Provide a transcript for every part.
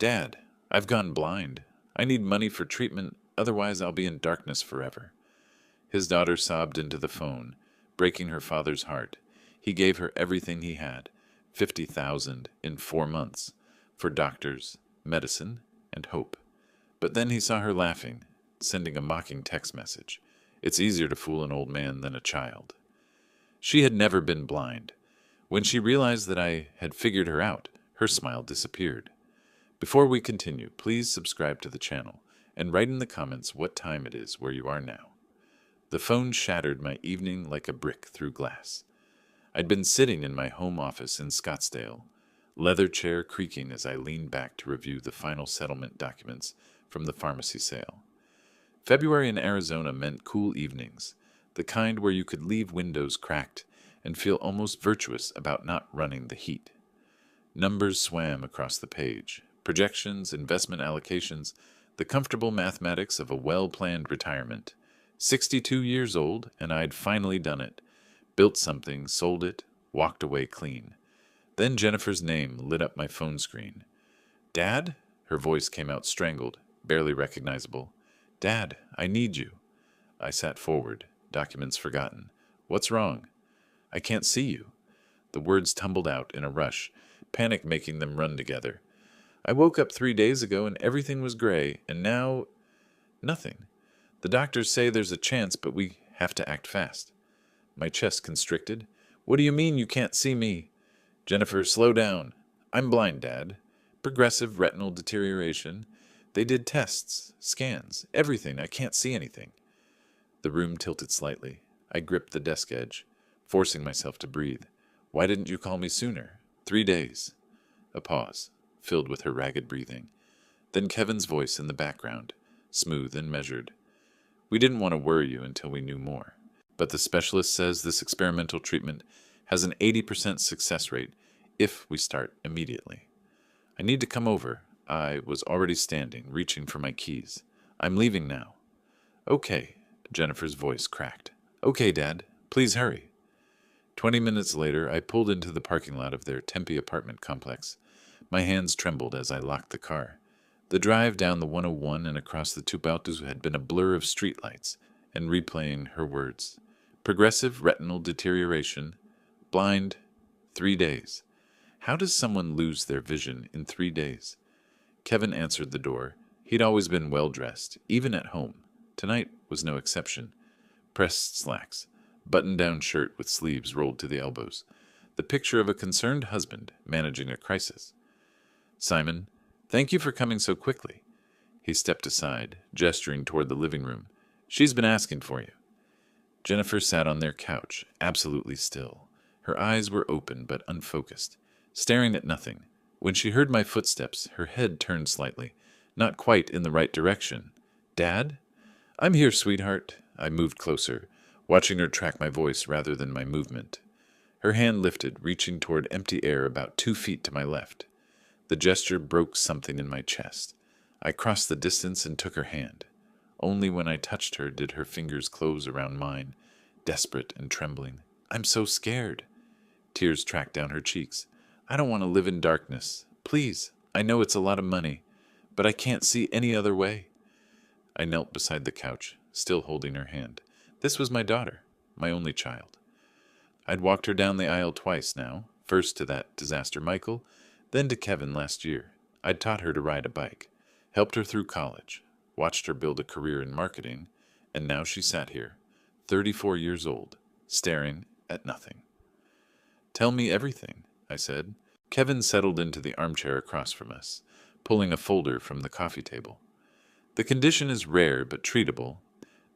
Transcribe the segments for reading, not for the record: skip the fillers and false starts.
Dad, I've gone blind. I need money for treatment, otherwise I'll be in darkness forever. His daughter sobbed into the phone, breaking her father's heart. He gave her everything he had, 50,000 in 4 months, for doctors, medicine, and hope. But then he saw her laughing, sending a mocking text message. It's easier to fool an old man than a child. She had never been blind. When she realized that I had figured her out, her smile disappeared. Before we continue, please subscribe to the channel and write in the comments what time it is where you are now. The phone shattered my evening like a brick through glass. I'd been sitting in my home office in Scottsdale, leather chair creaking as I leaned back to review the final settlement documents from the pharmacy sale. February in Arizona meant cool evenings, the kind where you could leave windows cracked and feel almost virtuous about not running the heat. Numbers swam across the page, projections, investment allocations, the comfortable mathematics of a well-planned retirement. 62 years old, and I'd finally done it. Built something, sold it, walked away clean. Then Jennifer's name lit up my phone screen. Dad? Her voice came out strangled, barely recognizable. Dad, I need you. I sat forward, documents forgotten. What's wrong? I can't see you. The words tumbled out in a rush, panic making them run together. I woke up 3 days ago and everything was gray, and now... nothing. The doctors say there's a chance, but we have to act fast. My chest constricted. What do you mean you can't see me? Jennifer, slow down. I'm blind, Dad. Progressive retinal deterioration. They did tests, scans, everything. I can't see anything. The room tilted slightly. I gripped the desk edge, forcing myself to breathe. Why didn't you call me sooner? 3 days. A pause, filled with her ragged breathing. Then Kevin's voice in the background, smooth and measured. We didn't want to worry you until we knew more. But the specialist says this experimental treatment has an 80% success rate if we start immediately. I need to come over. I was already standing, reaching for my keys. I'm leaving now. Okay, Jennifer's voice cracked. Okay, Dad, please hurry. 20 minutes later, I pulled into the parking lot of their Tempe apartment complex. My hands trembled as I locked the car. The drive down the 101 and across the Tubaltus had been a blur of streetlights and replaying her words. Progressive retinal deterioration. Blind. 3 days. How does someone lose their vision in 3 days? Kevin answered the door. He'd always been well-dressed, even at home. Tonight was no exception. Pressed slacks, button-down shirt with sleeves rolled to the elbows. The picture of a concerned husband managing a crisis. Simon, thank you for coming so quickly. He stepped aside, gesturing toward the living room. She's been asking for you. Jennifer sat on their couch, absolutely still. Her eyes were open but unfocused, staring at nothing. When she heard my footsteps, her head turned slightly, not quite in the right direction. Dad? I'm here, sweetheart. I moved closer, watching her track my voice rather than my movement. Her hand lifted, reaching toward empty air about 2 feet to my left. The gesture broke something in my chest. I crossed the distance and took her hand. Only when I touched her did her fingers close around mine, desperate and trembling. I'm so scared. Tears tracked down her cheeks. I don't want to live in darkness. Please, I know it's a lot of money, but I can't see any other way. I knelt beside the couch, still holding her hand. This was my daughter, my only child. I'd walked her down the aisle twice now, first to that disaster Michael, then to Kevin last year. I'd taught her to ride a bike, helped her through college, watched her build a career in marketing, and now she sat here, 34 years old, staring at nothing. Tell me everything, I said. Kevin settled into the armchair across from us, pulling a folder from the coffee table. The condition is rare but treatable.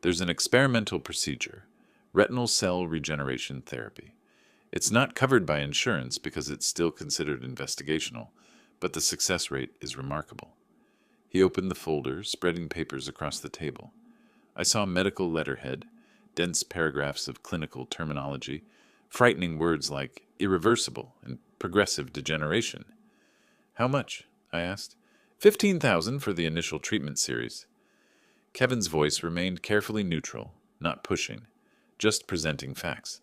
There's an experimental procedure, retinal cell regeneration therapy. It's not covered by insurance because it's still considered investigational, but the success rate is remarkable. He opened the folder, spreading papers across the table. I saw medical letterhead, dense paragraphs of clinical terminology, frightening words like irreversible and progressive degeneration. How much? I asked. 15,000 for the initial treatment series. Kevin's voice remained carefully neutral, not pushing, just presenting facts.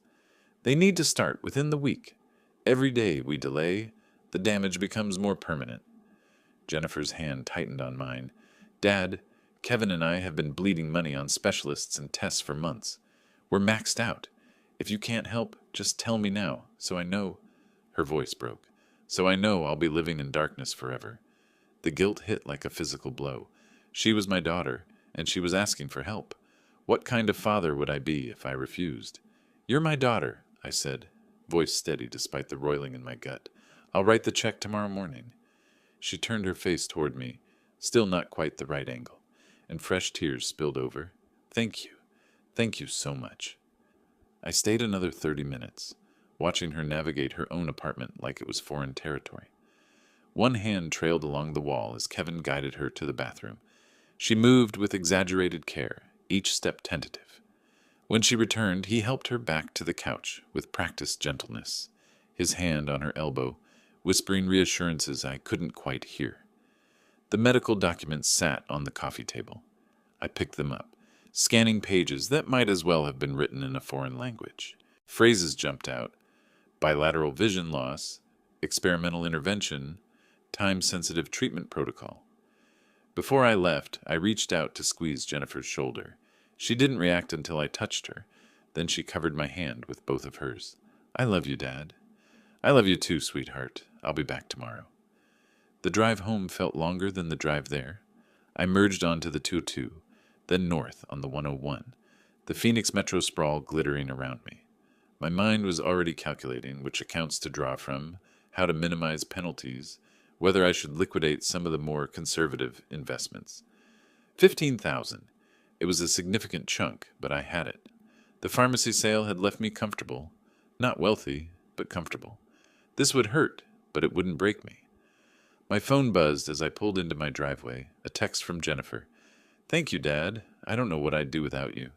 They need to start within the week. Every day we delay, the damage becomes more permanent. Jennifer's hand tightened on mine. Dad, Kevin and I have been bleeding money on specialists and tests for months. We're maxed out. If you can't help, just tell me now, so I know. Her voice broke. So I know I'll be living in darkness forever. The guilt hit like a physical blow. She was my daughter, and she was asking for help. What kind of father would I be if I refused? You're my daughter, I said, voice steady despite the roiling in my gut. I'll write the check tomorrow morning. She turned her face toward me, still not quite the right angle, and fresh tears spilled over. Thank you. Thank you so much. I stayed another 30 minutes, watching her navigate her own apartment like it was foreign territory. One hand trailed along the wall as Kevin guided her to the bathroom. She moved with exaggerated care, each step tentative. When she returned, he helped her back to the couch with practiced gentleness, his hand on her elbow, whispering reassurances I couldn't quite hear. The medical documents sat on the coffee table. I picked them up, scanning pages that might as well have been written in a foreign language. Phrases jumped out: bilateral vision loss, experimental intervention, time-sensitive treatment protocol. Before I left, I reached out to squeeze Jennifer's shoulder. She didn't react until I touched her. Then she covered my hand with both of hers. I love you, Dad. I love you too, sweetheart. I'll be back tomorrow. The drive home felt longer than the drive there. I merged onto the 202, then north on the 101, the Phoenix metro sprawl glittering around me. My mind was already calculating which accounts to draw from, how to minimize penalties, whether I should liquidate some of the more conservative investments. 15,000. It was a significant chunk, but I had it. The pharmacy sale had left me comfortable. Not wealthy, but comfortable. This would hurt, but it wouldn't break me. My phone buzzed as I pulled into my driveway, a text from Jennifer. Thank you, Dad. I don't know what I'd do without you.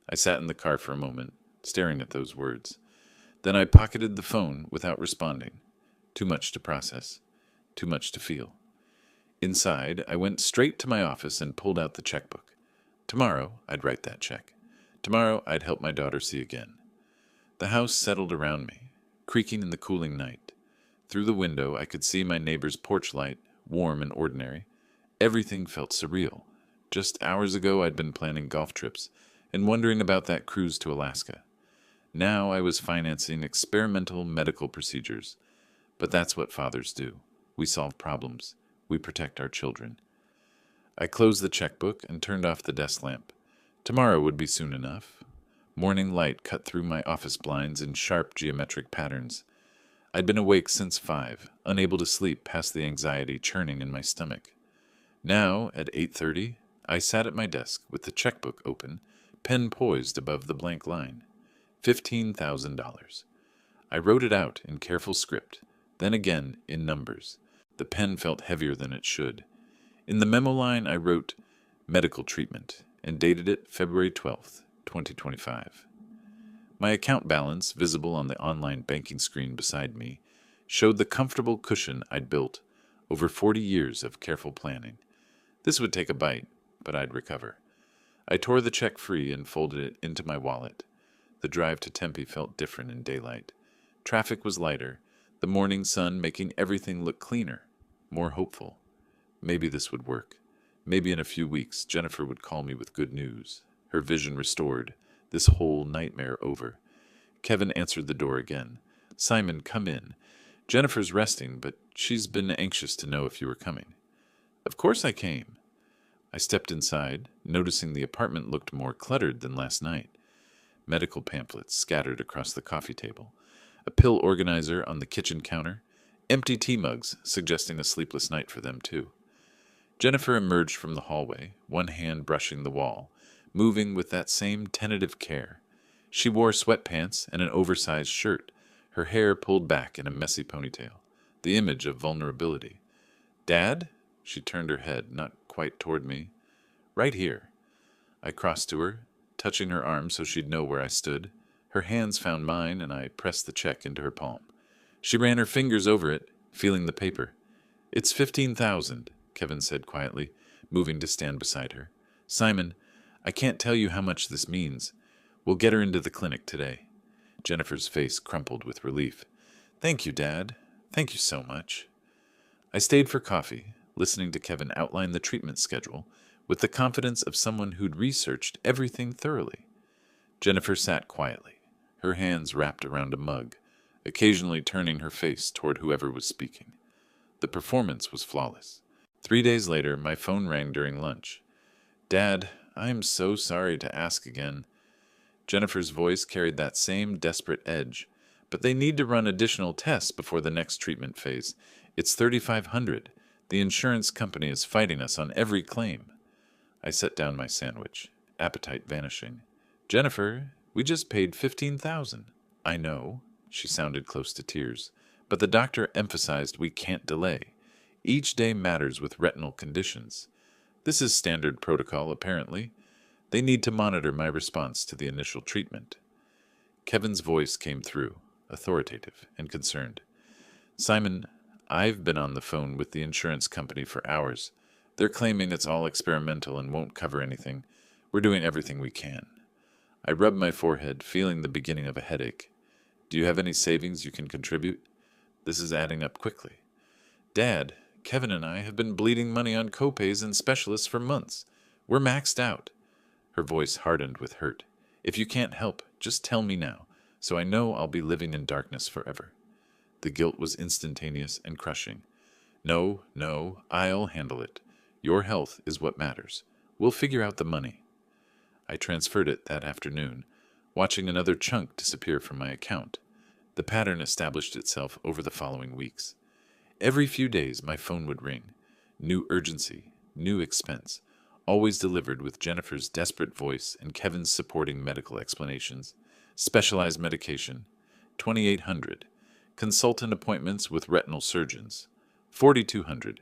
I sat in the car for a moment, staring at those words. Then I pocketed the phone without responding. Too much to process. Too much to feel. Inside, I went straight to my office and pulled out the checkbook. Tomorrow, I'd write that check. Tomorrow, I'd help my daughter see again. The house settled around me, creaking in the cooling night. Through the window, I could see my neighbor's porch light, warm and ordinary. Everything felt surreal. Just hours ago, I'd been planning golf trips and wondering about that cruise to Alaska. Now I was financing experimental medical procedures. But that's what fathers do. We solve problems. We protect our children. I closed the checkbook and turned off the desk lamp. Tomorrow would be soon enough. Morning light cut through my office blinds in sharp geometric patterns. I'd been awake since 5, unable to sleep past the anxiety churning in my stomach. Now, at 8:30, I sat at my desk with the checkbook open, pen poised above the blank line. $15,000. I wrote it out in careful script, then again in numbers. The pen felt heavier than it should. In the memo line, I wrote medical treatment and dated it February 12th, 2025. My account balance, visible on the online banking screen beside me, showed the comfortable cushion I'd built over 40 years of careful planning. This would take a bite, but I'd recover. I tore the check free and folded it into my wallet. The drive to Tempe felt different in daylight. Traffic was lighter, the morning sun making everything look cleaner, more hopeful. Maybe this would work. Maybe in a few weeks Jennifer would call me with good news. Her vision restored, this whole nightmare over. Kevin answered the door again. Simon, come in. Jennifer's resting, but she's been anxious to know if you were coming. Of course I came. I stepped inside, noticing the apartment looked more cluttered than last night. Medical pamphlets scattered across the coffee table, a pill organizer on the kitchen counter, empty tea mugs suggesting a sleepless night for them too. Jennifer emerged from the hallway, one hand brushing the wall, moving with that same tentative care. She wore sweatpants and an oversized shirt, her hair pulled back in a messy ponytail, the image of vulnerability. Dad? She turned her head, not quite toward me. Right here. I crossed to her, touching her arm so she'd know where I stood. Her hands found mine, and I pressed the check into her palm. She ran her fingers over it, feeling the paper. It's 15,000, Kevin said quietly, moving to stand beside her. Simon, I can't tell you how much this means. We'll get her into the clinic today. Jennifer's face crumpled with relief. Thank you, Dad. Thank you so much. I stayed for coffee, listening to Kevin outline the treatment schedule with the confidence of someone who'd researched everything thoroughly. Jennifer sat quietly, her hands wrapped around a mug, occasionally turning her face toward whoever was speaking. The performance was flawless. 3 days later, my phone rang during lunch. "Dad, I am so sorry to ask again." Jennifer's voice carried that same desperate edge. "But they need to run additional tests before the next treatment phase. It's $3,500. The insurance company is fighting us on every claim." I set down my sandwich, appetite vanishing. "Jennifer, we just paid $15,000. "I know." She sounded close to tears. "But the doctor emphasized we can't delay. Each day matters with retinal conditions. This is standard protocol, apparently. They need to monitor my response to the initial treatment." Kevin's voice came through, authoritative and concerned. "Simon, I've been on the phone with the insurance company for hours. They're claiming it's all experimental and won't cover anything. We're doing everything we can." I rubbed my forehead, feeling the beginning of a headache. "Do you have any savings you can contribute? This is adding up quickly." "Dad, Kevin and I have been bleeding money on copays and specialists for months. We're maxed out." Her voice hardened with hurt. "If you can't help, just tell me now, so I know I'll be living in darkness forever." The guilt was instantaneous and crushing. No, I'll handle it. Your health is what matters. We'll figure out the money." I transferred it that afternoon, watching another chunk disappear from my account. The pattern established itself over the following weeks. Every few days my phone would ring. New urgency, new expense, always delivered with Jennifer's desperate voice and Kevin's supporting medical explanations. Specialized medication, $2,800. Consultant appointments with retinal surgeons, $4,200.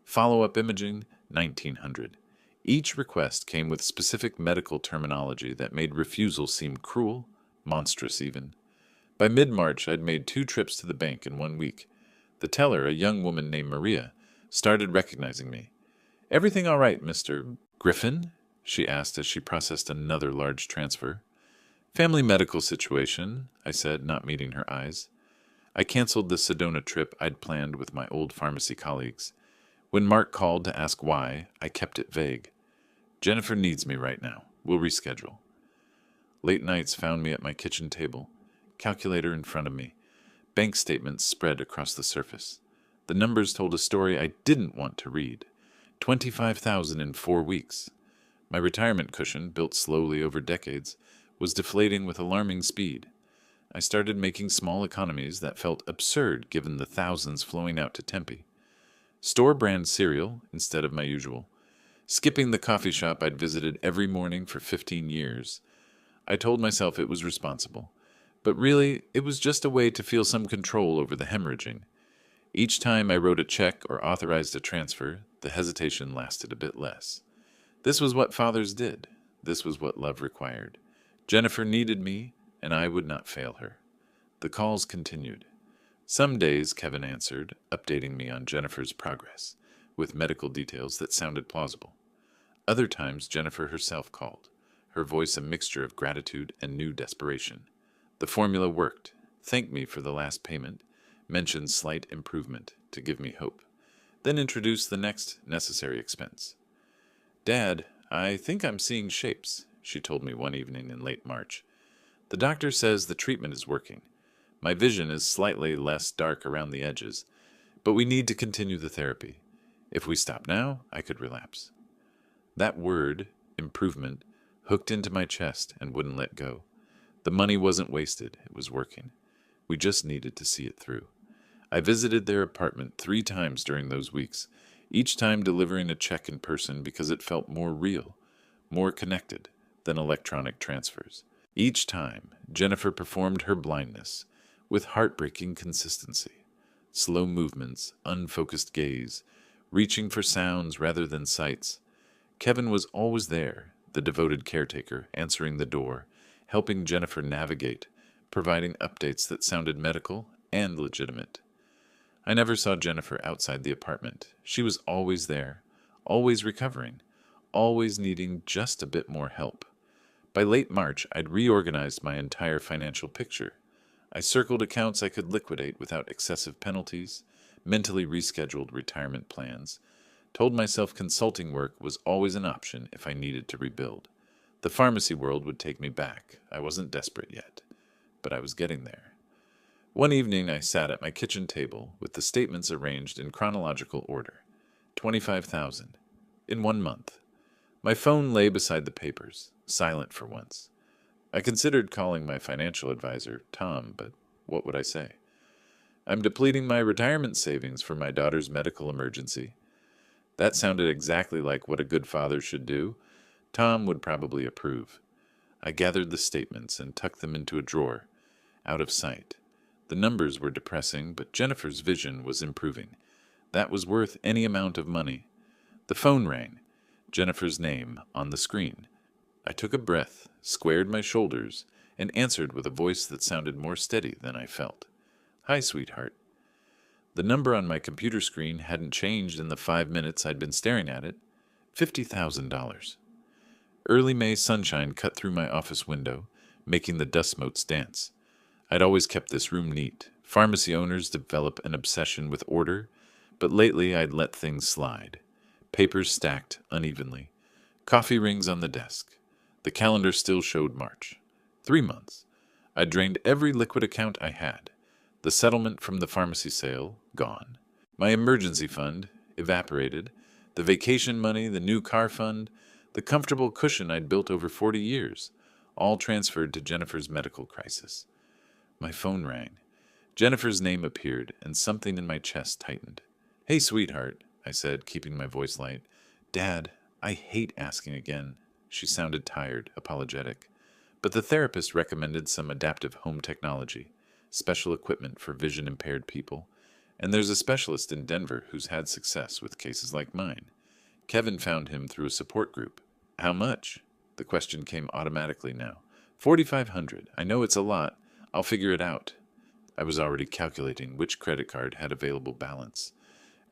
Follow-up imaging, $1,900. Each request came with specific medical terminology that made refusal seem cruel, monstrous even. By mid-March, I'd made 2 trips to the bank in 1 week. The teller, a young woman named Maria, started recognizing me. "Everything all right, Mr. Griffin?" she asked as she processed another large transfer. "Family medical situation," I said, not meeting her eyes. I canceled the Sedona trip I'd planned with my old pharmacy colleagues. When Mark called to ask why, I kept it vague. "Jennifer needs me right now. We'll reschedule." Late nights found me at my kitchen table, calculator in front of me. Bank statements spread across the surface. The numbers told a story I didn't want to read. 25,000 in 4 weeks. My retirement cushion, built slowly over decades, was deflating with alarming speed. I started making small economies that felt absurd given the thousands flowing out to Tempe. Store-brand cereal instead of my usual. Skipping the coffee shop I'd visited every morning for 15 years. I told myself it was responsible. But really, it was just a way to feel some control over the hemorrhaging. Each time I wrote a check or authorized a transfer, the hesitation lasted a bit less. This was what fathers did. This was what love required. Jennifer needed me, and I would not fail her. The calls continued. Some days Kevin answered, updating me on Jennifer's progress, with medical details that sounded plausible. Other times Jennifer herself called, her voice a mixture of gratitude and new desperation. The formula worked. Thanked me for the last payment, mentioned slight improvement to give me hope, then introduced the next necessary expense. "Dad, I think I'm seeing shapes," she told me one evening in late March. "The doctor says the treatment is working. My vision is slightly less dark around the edges, but we need to continue the therapy. If we stop now, I could relapse." That word, improvement, hooked into my chest and wouldn't let go. The money wasn't wasted, it was working. We just needed to see it through. I visited their apartment 3 times during those weeks, each time delivering a check in person because it felt more real, more connected than electronic transfers. Each time, Jennifer performed her blindness with heartbreaking consistency. Slow movements, unfocused gaze, reaching for sounds rather than sights. Kevin was always there, the devoted caretaker, answering the door, helping Jennifer navigate, providing updates that sounded medical and legitimate. I never saw Jennifer outside the apartment. She was always there, always recovering, always needing just a bit more help. By late March, I'd reorganized my entire financial picture. I circled accounts I could liquidate without excessive penalties, mentally rescheduled retirement plans, Told myself consulting work was always an option if I needed to rebuild. The pharmacy world would take me back. I wasn't desperate yet, but I was getting there. One evening I sat at my kitchen table with the statements arranged in chronological order. 25,000 in 1 month. My phone lay beside the papers, silent for once. I considered calling my financial advisor, Tom, but what would I say? I'm depleting my retirement savings for my daughter's medical emergency. That sounded exactly like what a good father should do. Tom would probably approve. I gathered the statements and tucked them into a drawer, out of sight. The numbers were depressing, but Jennifer's vision was improving. That was worth any amount of money. The phone rang. Jennifer's name on the screen. I took a breath, squared my shoulders, and answered with a voice that sounded more steady than I felt. Hi, sweetheart. The number on my computer screen hadn't changed in the 5 minutes I'd been staring at it. $50,000. Early May sunshine cut through my office window, making the dust motes dance. I'd always kept this room neat. Pharmacy owners develop an obsession with order, but lately I'd let things slide. Papers stacked unevenly. Coffee rings on the desk. The calendar still showed March. 3 months. I'd drained every liquid account I had. The settlement from the pharmacy sale, gone. My emergency fund, evaporated. The vacation money, the new car fund, the comfortable cushion I'd built over 40 years, all transferred to Jennifer's medical crisis. My phone rang. Jennifer's name appeared, and something in my chest tightened. Hey, sweetheart, I said, keeping my voice light. Dad, I hate asking again. She sounded tired, apologetic. But the therapist recommended some adaptive home technology, special equipment for vision-impaired people, and there's a specialist in Denver who's had success with cases like mine. Kevin found him through a support group. How much? The question came automatically now. $4,500. I know it's a lot. I'll figure it out. I was already calculating which credit card had available balance.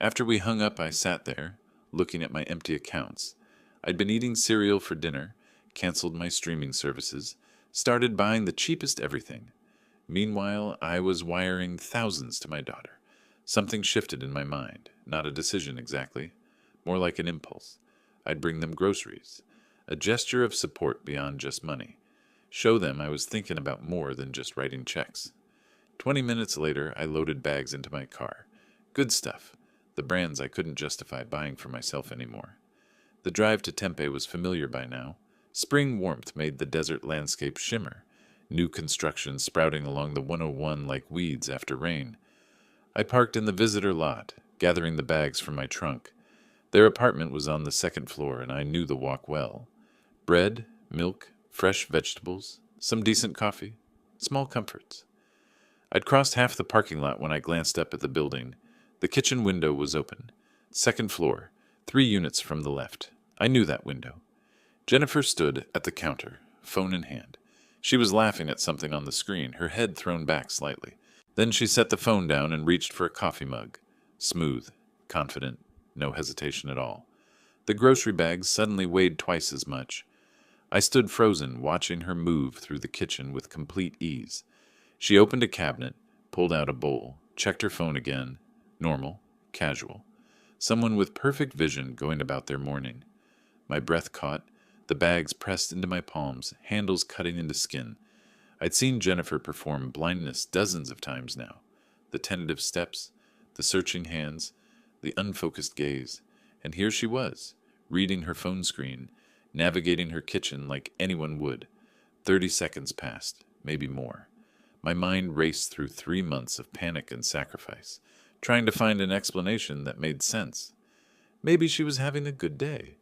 After we hung up, I sat there, looking at my empty accounts. I'd been eating cereal for dinner, canceled my streaming services, started buying the cheapest everything. Meanwhile, I was wiring thousands to my daughter. Something shifted in my mind, not a decision exactly, more like an impulse. I'd bring them groceries, a gesture of support beyond just money. Show them I was thinking about more than just writing checks. 20 minutes later, I loaded bags into my car. Good stuff, the brands I couldn't justify buying for myself anymore. The drive to Tempe was familiar by now. Spring warmth made the desert landscape shimmer, new construction sprouting along the 101 like weeds after rain. I parked in the visitor lot, gathering the bags from my trunk. Their apartment was on the second floor, and I knew the walk well. Bread, milk, fresh vegetables, some decent coffee, small comforts. I'd crossed half the parking lot when I glanced up at the building. The kitchen window was open. Second floor, 3 units from the left. I knew that window. Jennifer stood at the counter, phone in hand. She was laughing at something on the screen, her head thrown back slightly. Then she set the phone down and reached for a coffee mug. Smooth, confident, no hesitation at all. The grocery bags suddenly weighed twice as much. I stood frozen, watching her move through the kitchen with complete ease. She opened a cabinet, pulled out a bowl, checked her phone again. Normal, casual. Someone with perfect vision going about their morning. My breath caught, the bags pressed into my palms, handles cutting into skin. I'd seen Jennifer perform blindness dozens of times now. The tentative steps, the searching hands, the unfocused gaze. And here she was, reading her phone screen, navigating her kitchen like anyone would. 30 seconds passed, maybe more. My mind raced through 3 months of panic and sacrifice, trying to find an explanation that made sense. Maybe she was having a good day.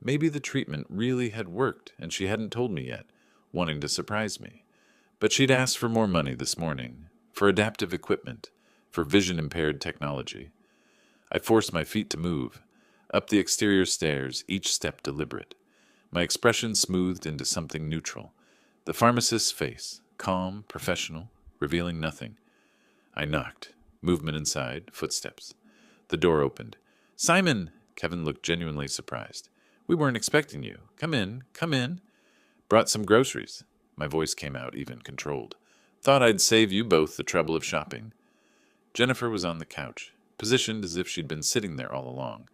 Maybe the treatment really had worked and she hadn't told me yet, wanting to surprise me. But she'd asked for more money this morning, for adaptive equipment, for vision-impaired technology. I forced my feet to move, up the exterior stairs, each step deliberate. My expression smoothed into something neutral. The pharmacist's face, calm, professional, revealing nothing. I knocked. Movement inside, footsteps. The door opened. "Simon!" Kevin looked genuinely surprised. "We weren't expecting you. Come in, come in." "Brought some groceries." My voice came out, even controlled. "Thought I'd save you both the trouble of shopping." Jennifer was on the couch, positioned as if she'd been sitting there all along.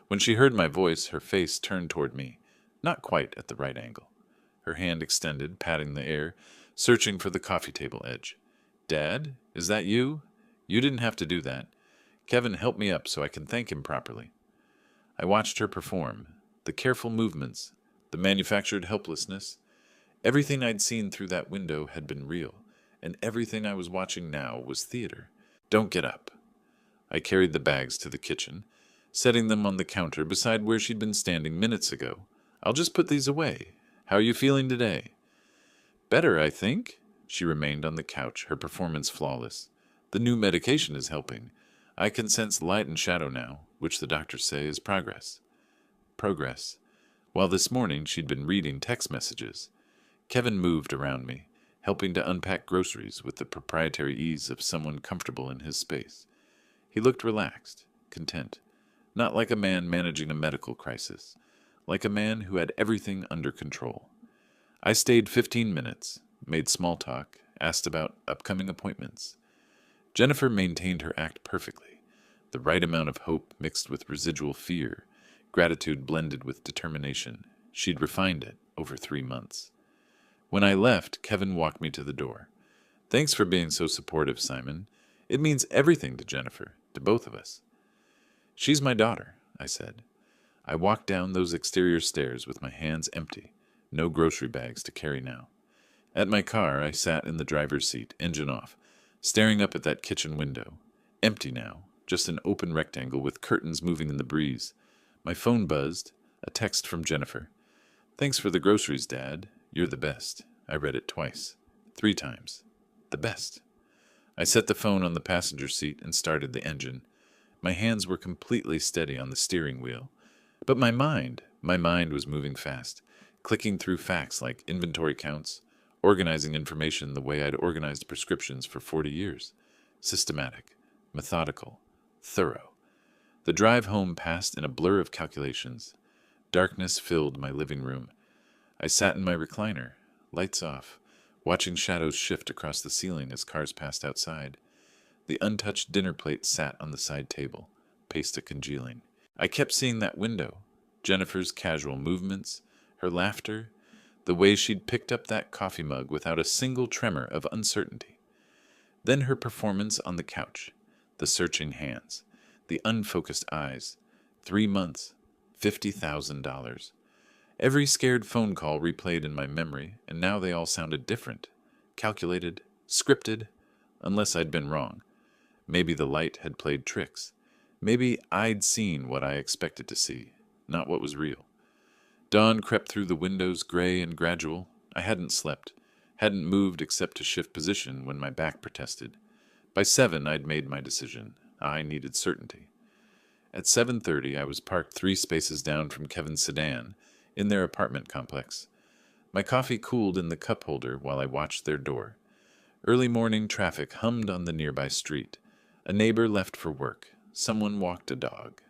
When she heard my voice, her face turned toward me, not quite at the right angle. Her hand extended, patting the air, searching for the coffee table edge. "Dad, is that you? You didn't have to do that. Kevin helped me up so I can thank him properly." I watched her perform. The careful movements, the manufactured helplessness. Everything I'd seen through that window had been real, and everything I was watching now was theater. "Don't get up." I carried the bags to the kitchen, setting them on the counter beside where she'd been standing minutes ago. "I'll just put these away. How are you feeling today?" "Better, I think." She remained on the couch, her performance flawless. "The new medication is helping. I can sense light and shadow now, which the doctors say is progress." Progress. While this morning she'd been reading text messages. Kevin moved around me, helping to unpack groceries with the proprietary ease of someone comfortable in his space. He looked relaxed, content, not like a man managing a medical crisis, like a man who had everything under control. I stayed 15 minutes, made small talk, asked about upcoming appointments. Jennifer maintained her act perfectly, the right amount of hope mixed with residual fear, gratitude blended with determination. She'd refined it over 3 months. When I left, Kevin walked me to the door. "Thanks for being so supportive, Simon. It means everything to Jennifer, to both of us." "She's my daughter," I said. I walked down those exterior stairs with my hands empty, no grocery bags to carry now. At my car, I sat in the driver's seat, engine off, staring up at that kitchen window. Empty now, just an open rectangle with curtains moving in the breeze. My phone buzzed, a text from Jennifer. "Thanks for the groceries, Dad. You're the best." I read it twice, 3 times. The best. I set the phone on the passenger seat and started the engine. My hands were completely steady on the steering wheel. But my mind was moving fast, clicking through facts like inventory counts, organizing information the way I'd organized prescriptions for 40 years. Systematic, methodical, thorough. The drive home passed in a blur of calculations. Darkness filled my living room. I sat in my recliner, lights off, watching shadows shift across the ceiling as cars passed outside. The untouched dinner plate sat on the side table, pasta congealing. I kept seeing that window, Jennifer's casual movements, her laughter, the way she'd picked up that coffee mug without a single tremor of uncertainty. Then her performance on the couch, the searching hands, the unfocused eyes. 3 months, $50,000. Every scared phone call replayed in my memory, and now they all sounded different, calculated, scripted, unless I'd been wrong. Maybe the light had played tricks. Maybe I'd seen what I expected to see, not what was real. Dawn crept through the windows, gray and gradual. I hadn't slept, hadn't moved except to shift position when my back protested. By 7, I'd made my decision. I needed certainty. At 7:30, I was parked 3 spaces down from Kevin's sedan, in their apartment complex. My coffee cooled in the cup holder while I watched their door. Early morning traffic hummed on the nearby street. A neighbor left for work. Someone walked a dog.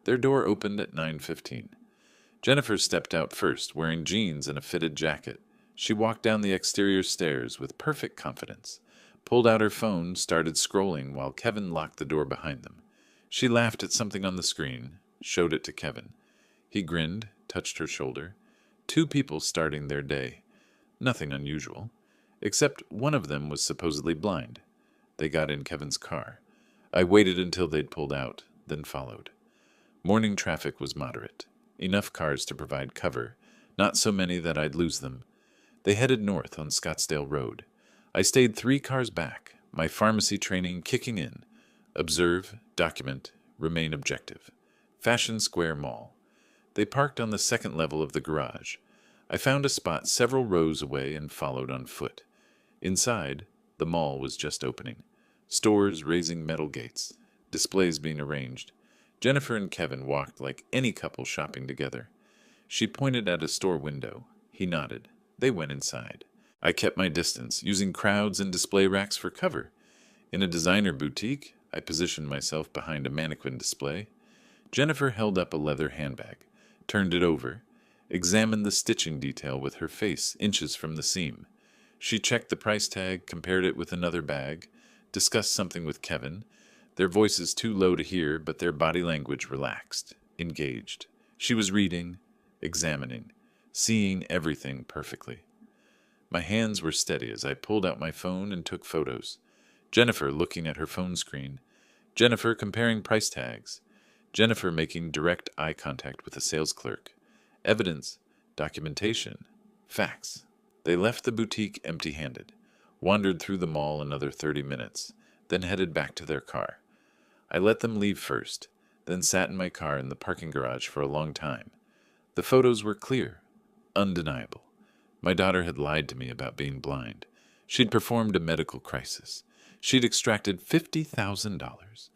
Their door opened at 9:15. Jennifer stepped out first, wearing jeans and a fitted jacket. She walked down the exterior stairs with perfect confidence, pulled out her phone, started scrolling while Kevin locked the door behind them. She laughed at something on the screen, showed it to Kevin. He grinned, touched her shoulder. 2 people starting their day. Nothing unusual, except one of them was supposedly blind. They got in Kevin's car. I waited until they'd pulled out, then followed. Morning traffic was moderate. Enough cars to provide cover, not so many that I'd lose them. They headed north on Scottsdale Road. I stayed 3 cars back, my pharmacy training kicking in. Observe, document, remain objective. Fashion Square Mall. They parked on the 2nd level of the garage. I found a spot several rows away and followed on foot. Inside, the mall was just opening. Stores raising metal gates, displays being arranged. Jennifer and Kevin walked like any couple shopping together. She pointed at a store window. He nodded. They went inside. I kept my distance, using crowds and display racks for cover. In a designer boutique, I positioned myself behind a mannequin display. Jennifer held up a leather handbag, turned it over, examined the stitching detail with her face inches from the seam. She checked the price tag, compared it with another bag, discussed something with Kevin, their voices too low to hear, but their body language relaxed. engaged. She was reading, examining, seeing everything perfectly. My hands were steady as I pulled out my phone and took photos. Jennifer looking at her phone screen. Jennifer comparing price tags. Jennifer making direct eye contact with a sales clerk. Evidence, documentation, facts. They left the boutique empty-handed, wandered through the mall another 30 minutes, then headed back to their car. I let them leave first, then sat in my car in the parking garage for a long time. The photos were clear, undeniable. My daughter had lied to me about being blind. She'd performed a medical crisis. She'd extracted $50,000.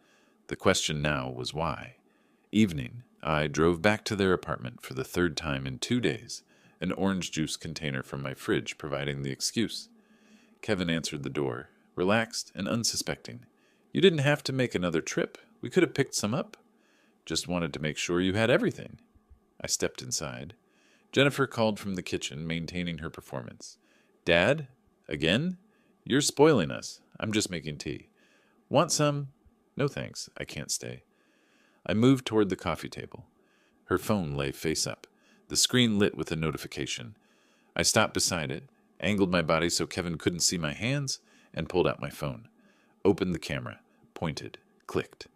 The question now was why. Evening, I drove back to their apartment for the third time in 2 days, an orange juice container from my fridge providing the excuse. Kevin answered the door, relaxed and unsuspecting. You didn't have to make another trip. We could have picked some up. Just wanted to make sure you had everything. I stepped inside. Jennifer called from the kitchen, maintaining her performance. Dad? Again? You're spoiling us. I'm just making tea. Want some? No thanks. I can't stay. I moved toward the coffee table. Her phone lay face up, the screen lit with a notification. I stopped beside it, angled my body so Kevin couldn't see my hands, and pulled out my phone. Opened the camera, pointed, clicked.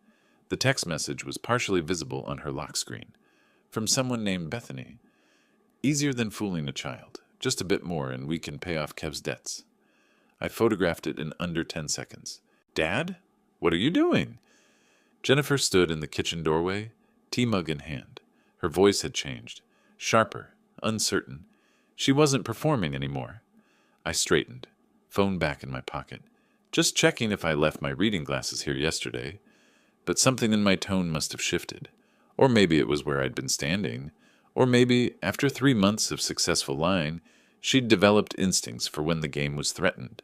The text message was partially visible on her lock screen. From someone named Bethany. Easier than fooling a child. Just a bit more and we can pay off Kev's debts. I photographed it in under 10 seconds. Dad? What are you doing? Jennifer stood in the kitchen doorway, tea mug in hand. Her voice had changed. Sharper, uncertain. She wasn't performing anymore. I straightened, phone back in my pocket. Just checking if I left my reading glasses here yesterday. But something in my tone must have shifted. Or maybe it was where I'd been standing. Or maybe, after 3 months of successful lying, she'd developed instincts for when the game was threatened.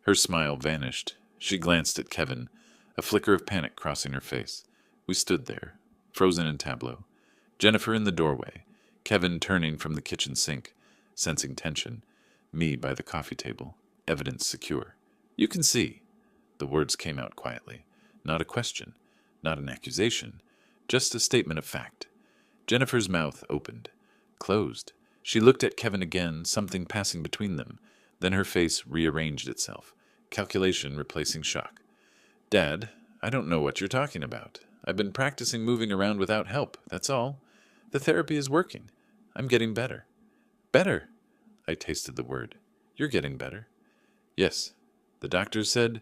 Her smile vanished. She glanced at Kevin, a flicker of panic crossing her face. We stood there, frozen in tableau. Jennifer in the doorway, Kevin turning from the kitchen sink, sensing tension. Me by the coffee table, evidence secure. You can see. The words came out quietly. Not a question, not an accusation, just a statement of fact. Jennifer's mouth opened, closed. She looked at Kevin again, something passing between them. Then her face rearranged itself, calculation replacing shock. Dad, I don't know what you're talking about. I've been practicing moving around without help, that's all. The therapy is working. I'm getting better. Better? I tasted the word. You're getting better. Yes. The doctor said,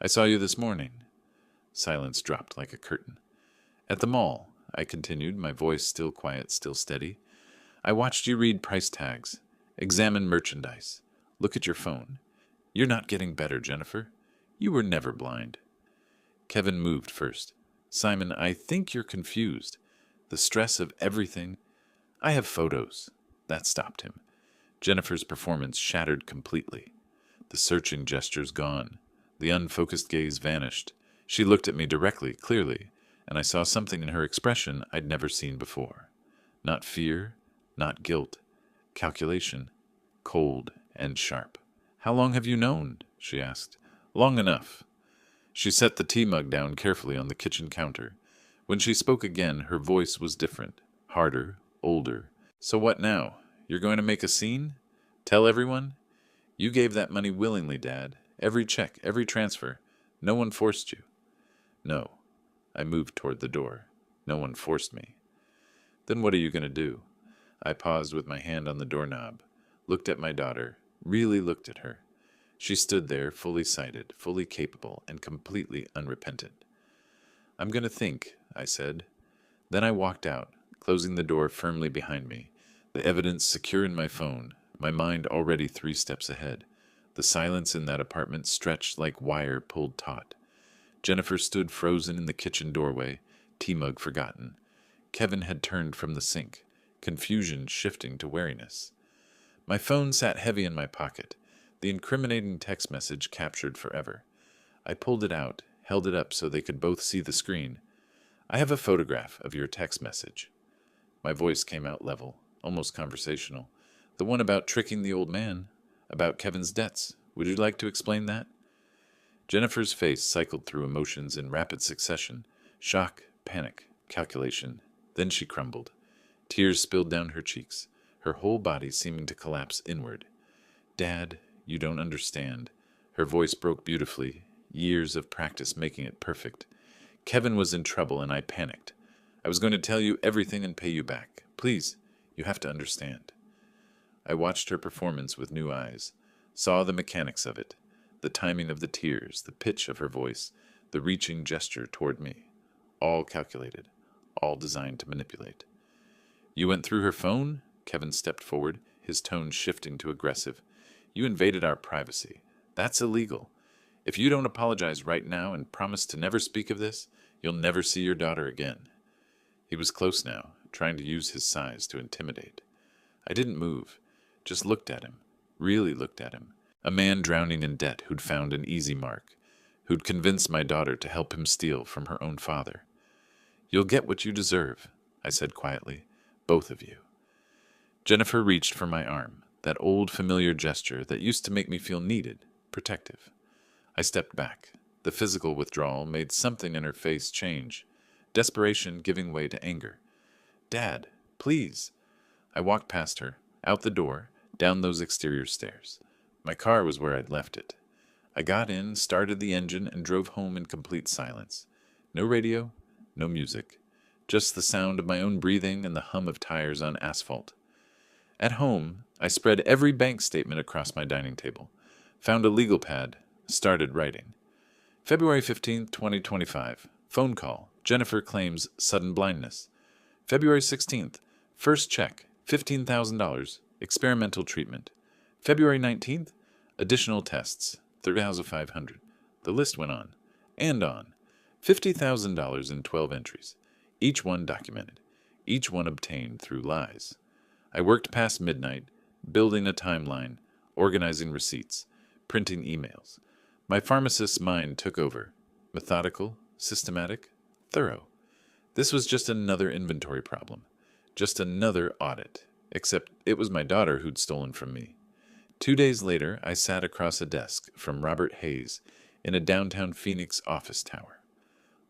I saw you this morning. Silence dropped like a curtain. At the mall, I continued, my voice still quiet, still steady. I watched you read price tags, examine merchandise, look at your phone. You're not getting better, Jennifer. You were never blind. Kevin moved first. Simon, I think you're confused. The stress of everything. I have photos. That stopped him. Jennifer's performance shattered completely. The searching gestures gone. The unfocused gaze vanished. She looked at me directly, clearly, and I saw something in her expression I'd never seen before. Not fear, not guilt. Calculation. Cold and sharp. How long have you known? She asked. Long enough. She set the tea mug down carefully on the kitchen counter. When she spoke again, her voice was different, harder, older. So what now? You're going to make a scene? Tell everyone? You gave that money willingly, Dad. Every check, every transfer. No one forced you. No. I moved toward the door. No one forced me. Then what are you going to do? I paused with my hand on the doorknob, looked at my daughter, really looked at her. She stood there, fully sighted, fully capable, and completely unrepentant. I'm going to think, I said. Then I walked out, closing the door firmly behind me, the evidence secure in my phone, my mind already 3 steps ahead. The silence in that apartment stretched like wire pulled taut. Jennifer stood frozen in the kitchen doorway, tea mug forgotten. Kevin had turned from the sink, confusion shifting to wariness. My phone sat heavy in my pocket, the incriminating text message captured forever. I pulled it out, held it up so they could both see the screen. I have a photograph of your text message. My voice came out level, almost conversational. The one about tricking the old man, about Kevin's debts. Would you like to explain that? Jennifer's face cycled through emotions in rapid succession. Shock, panic, calculation, Then she crumbled. Tears spilled down her cheeks, her whole body seeming to collapse inward. "Dad, you don't understand." Her voice broke beautifully, years of practice making it perfect. "Kevin was in trouble and I panicked. I was going to tell you everything and pay you back. Please, you have to understand." I watched her performance with new eyes, saw the mechanics of it, the timing of the tears, the pitch of her voice, the reaching gesture toward me. All calculated, all designed to manipulate. "You went through her phone?" Kevin stepped forward, his tone shifting to aggressive. "You invaded our privacy. That's illegal. If you don't apologize right now and promise to never speak of this, you'll never see your daughter again." He was close now, trying to use his size to intimidate. I didn't move, just looked at him, really looked at him. A man drowning in debt who'd found an easy mark, who'd convinced my daughter to help him steal from her own father. "You'll get what you deserve," I said quietly, "both of you." Jennifer reached for my arm, that old familiar gesture that used to make me feel needed, protective. I stepped back. The physical withdrawal made something in her face change, desperation giving way to anger. "Dad, please." I walked past her, out the door, down those exterior stairs. My car was where I'd left it. I got in, started the engine, and drove home in complete silence. No radio, no music, just the sound of my own breathing and the hum of tires on asphalt. At home, I spread every bank statement across my dining table, found a legal pad, started writing. February 15th, 2025. Phone call. Jennifer claims sudden blindness. February 16th. First check, $15,000, experimental treatment. February 19th. Additional tests, $3,500. The list went on, and on. $50,000 in 12 entries, each one documented, each one obtained through lies. I worked past midnight, building a timeline, organizing receipts, printing emails. My pharmacist's mind took over, methodical, systematic, thorough. This was just another inventory problem, just another audit, except it was my daughter who'd stolen from me. 2 days later, I sat across a desk from Robert Hayes in a downtown Phoenix office tower.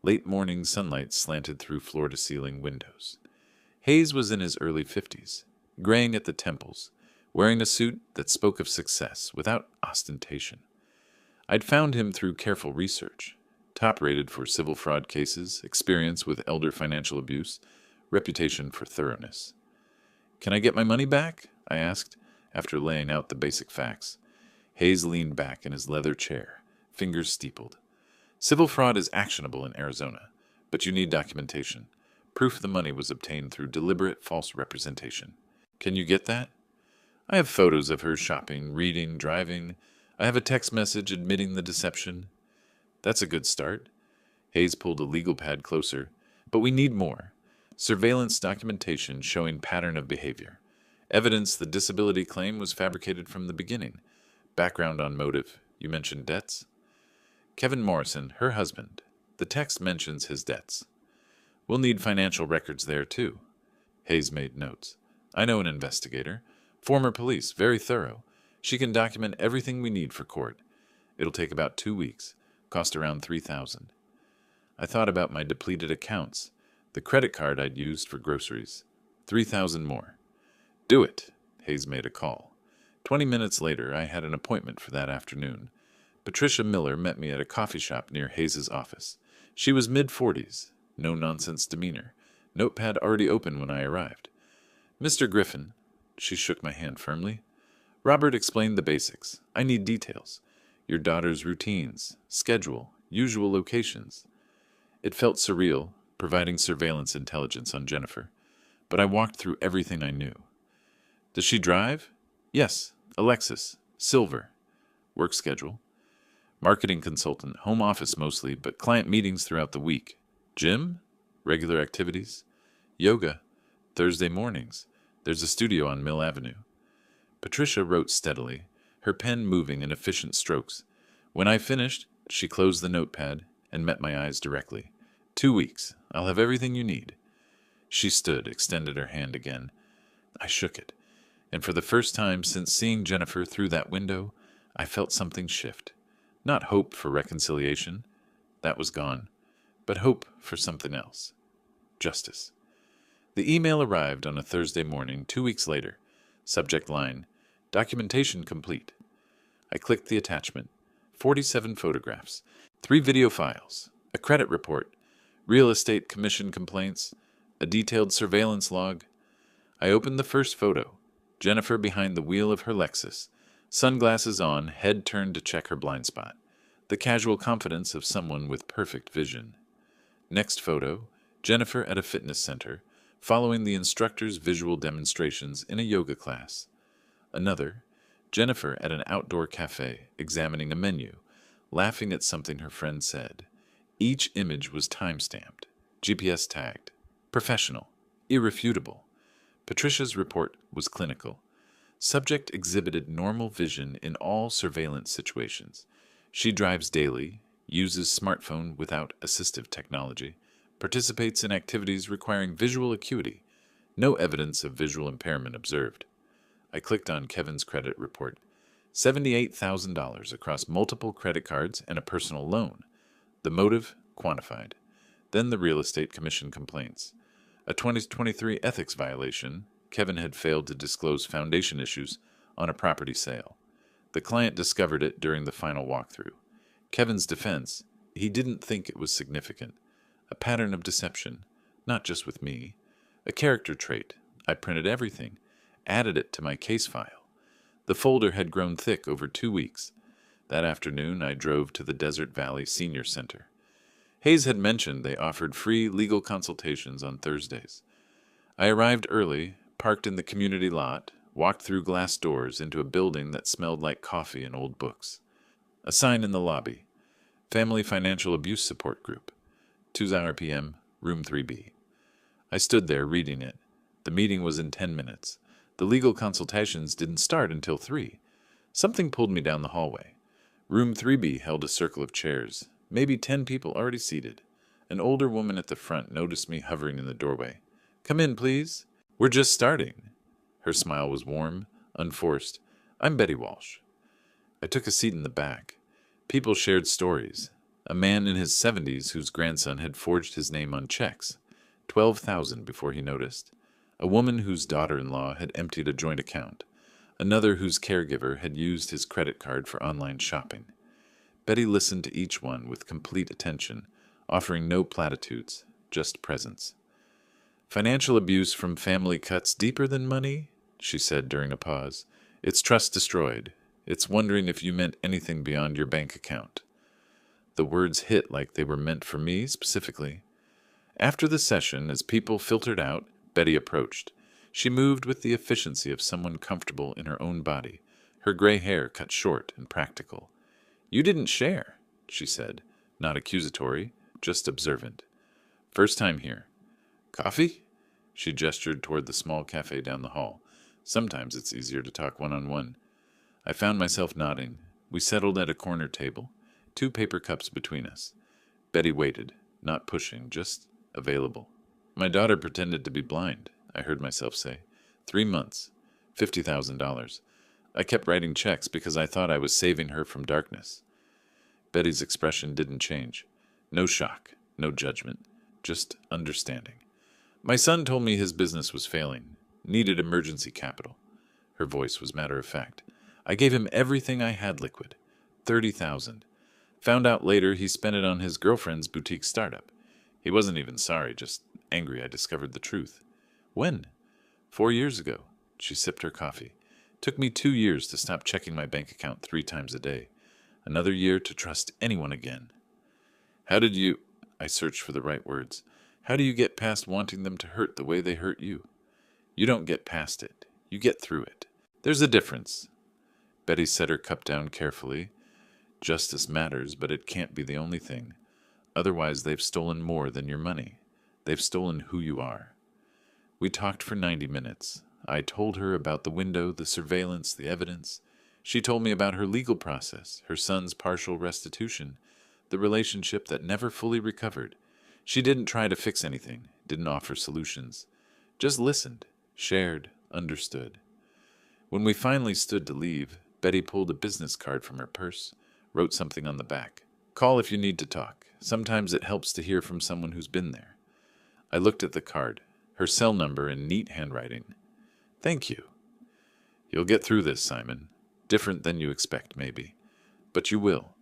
Late morning sunlight slanted through floor-to-ceiling windows. Hayes was in his early 50s, graying at the temples, wearing a suit that spoke of success without ostentation. I'd found him through careful research, top-rated for civil fraud cases, experience with elder financial abuse, reputation for thoroughness. "Can I get my money back?" I asked, after laying out the basic facts. Hayes leaned back in his leather chair, fingers steepled. "Civil fraud is actionable in Arizona, but you need documentation, proof the money was obtained through deliberate false representation. Can you get that?" "I have photos of her shopping, reading, driving. I have a text message admitting the deception." "That's a good start." Hayes pulled a legal pad closer. "But we need more. Surveillance documentation showing pattern of behavior. Evidence the disability claim was fabricated from the beginning. Background on motive. You mentioned debts?" "Kevin Morrison, her husband. The text mentions his debts." "We'll need financial records there, too." Hayes made notes. "I know an investigator. Former police, very thorough. She can document everything we need for court. It'll take about 2 weeks. Cost around $3,000. I thought about my depleted accounts, the credit card I'd used for groceries. $3,000 more. "Do it." Hayes made a call. 20 minutes later, I had an appointment for that afternoon. Patricia Miller met me at a coffee shop near Hayes' office. She was mid-40s, no-nonsense demeanor, notepad already open when I arrived. "Mr. Griffin," she shook my hand firmly. "Robert explained the basics. I need details. Your daughter's routines, schedule, usual locations." It felt surreal, providing surveillance intelligence on Jennifer, but I walked through everything I knew. "Does she drive?" "Yes, Alexis, silver." "Work schedule?" "Marketing consultant, home office mostly, but client meetings throughout the week." "Gym?" "Regular activities?" "Yoga. Thursday mornings. There's a studio on Mill Avenue." Patricia wrote steadily, her pen moving in efficient strokes. When I finished, she closed the notepad and met my eyes directly. 2 weeks. I'll have everything you need." She stood, extended her hand again. I shook it, and for the first time since seeing Jennifer through that window, I felt something shift. Not hope for reconciliation. That was gone. But hope for something else. Justice. The email arrived on a Thursday morning 2 weeks later. Subject line, documentation complete. I clicked the attachment. 47 photographs, 3 video files, a credit report, real estate commission complaints, a detailed surveillance log. I opened the first photo. Jennifer behind the wheel of her Lexus, sunglasses on, head turned to check her blind spot. The casual confidence of someone with perfect vision. Next photo, Jennifer at a fitness center, following the instructor's visual demonstrations in a yoga class. Another, Jennifer at an outdoor cafe, examining a menu, laughing at something her friend said. Each image was time-stamped, GPS tagged, professional, irrefutable. Patricia's report was clinical. Subject exhibited normal vision in all surveillance situations. She drives daily, uses smartphone without assistive technology, participates in activities requiring visual acuity. No evidence of visual impairment observed. I clicked on Kevin's credit report. $78,000 across multiple credit cards and a personal loan. The motive quantified. Then the real estate commission complaints. A 2023 ethics violation. Kevin had failed to disclose foundation issues on a property sale. The client discovered it during the final walkthrough. Kevin's defense, he didn't think it was significant. A pattern of deception, not just with me. A character trait. I printed everything, added it to my case file. The folder had grown thick over 2 weeks. That afternoon, I drove to the Desert Valley Senior Center. Hayes had mentioned they offered free legal consultations on Thursdays. I arrived early, parked in the community lot, walked through glass doors into a building that smelled like coffee and old books. A sign in the lobby. Family Financial Abuse Support Group. 2 p.m., room 3B. I stood there reading it. The meeting was in 10 minutes. The legal consultations didn't start until 3. Something pulled me down the hallway. Room 3B held a circle of chairs, maybe 10 people already seated. An older woman at the front noticed me hovering in the doorway. "Come in, please. We're just starting." Her smile was warm, unforced. "I'm Betty Walsh." I took a seat in the back. People shared stories. A man in his 70s whose grandson had forged his name on checks, 12,000 before he noticed. A woman whose daughter-in-law had emptied a joint account. Another whose caregiver had used his credit card for online shopping. Betty listened to each one with complete attention, offering no platitudes, just presence. "Financial abuse from family cuts deeper than money," she said during a pause. "It's trust destroyed. It's wondering if you meant anything beyond your bank account." The words hit like they were meant for me specifically. After the session, as people filtered out, Betty approached. She moved with the efficiency of someone comfortable in her own body, her gray hair cut short and practical. "You didn't share," she said, not accusatory, just observant. "First time here. Coffee?" She gestured toward the small cafe down the hall. Sometimes it's easier to talk one-on-one. I found myself nodding. We settled at a corner table, 2 paper cups between us. Betty waited, not pushing, just available. "My daughter pretended to be blind," I heard myself say. 3 months, $50,000. I kept writing checks because I thought I was saving her from darkness. Betty's expression didn't change. No shock, no judgment, just understanding. "My son told me his business was failing, needed emergency capital." Her voice was matter-of-fact. "I gave him everything I had liquid, 30,000. Found out later he spent it on his girlfriend's boutique startup. He wasn't even sorry, just angry I discovered the truth." "When?" 4 years ago." She sipped her coffee. "Took me 2 years to stop checking my bank account 3 times a day. Another year to trust anyone again." "How did you—" I searched for the right words. "How do you get past wanting them to hurt the way they hurt you?" "You don't get past it. You get through it. There's a difference." Betty set her cup down carefully. "Justice matters, but it can't be the only thing. Otherwise, they've stolen more than your money. They've stolen who you are." We talked for 90 minutes. I told her about the window, the surveillance, the evidence. She told me about her legal process, her son's partial restitution, the relationship that never fully recovered. She didn't try to fix anything, didn't offer solutions. Just listened, shared, understood. When we finally stood to leave, Betty pulled a business card from her purse, wrote something on the back. "Call if you need to talk. Sometimes it helps to hear from someone who's been there." I looked at the card. her cell number in neat handwriting. "Thank you. You'll get through this, Simon. Different than you expect, maybe. But you will."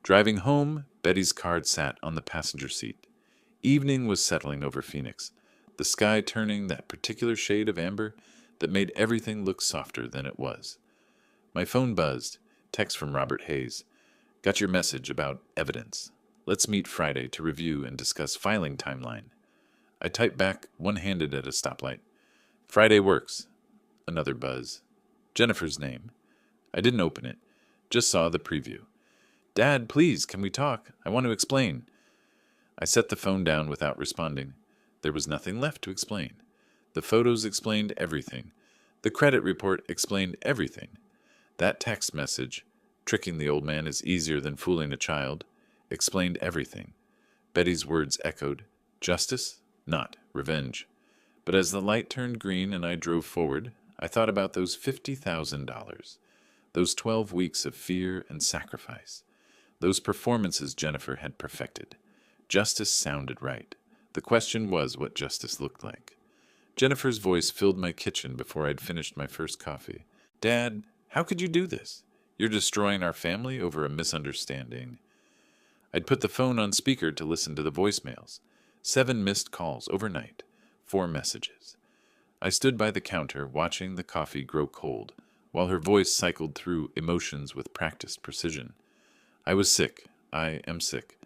Driving home, Betty's card sat on the passenger seat. Evening was settling over Phoenix, the sky turning that particular shade of amber that made everything look softer than it was. My phone buzzed. Text from Robert Hayes. "Got your message about evidence. Let's meet Friday to review and discuss filing timeline." I typed back, one-handed at a stoplight. "Friday works." Another buzz. Jennifer's name. I didn't open it, just saw the preview. "Dad, please, can we talk? I want to explain." I set the phone down without responding. There was nothing left to explain. The photos explained everything. The credit report explained everything. That text message, "Tricking the old man is easier than fooling a child," explained everything. Betty's words echoed, "Justice, not revenge." But as the light turned green and I drove forward, I thought about those $50,000, those 12 weeks of fear and sacrifice, those performances Jennifer had perfected. Justice sounded right. The question was what justice looked like. Jennifer's voice filled my kitchen before I'd finished my first coffee. "Dad, how could you do this? You're destroying our family over a misunderstanding." I'd put the phone on speaker to listen to the voicemails. 7 missed calls overnight. 4 messages. I stood by the counter, watching the coffee grow cold, while her voice cycled through emotions with practiced precision. "I was sick. I am sick.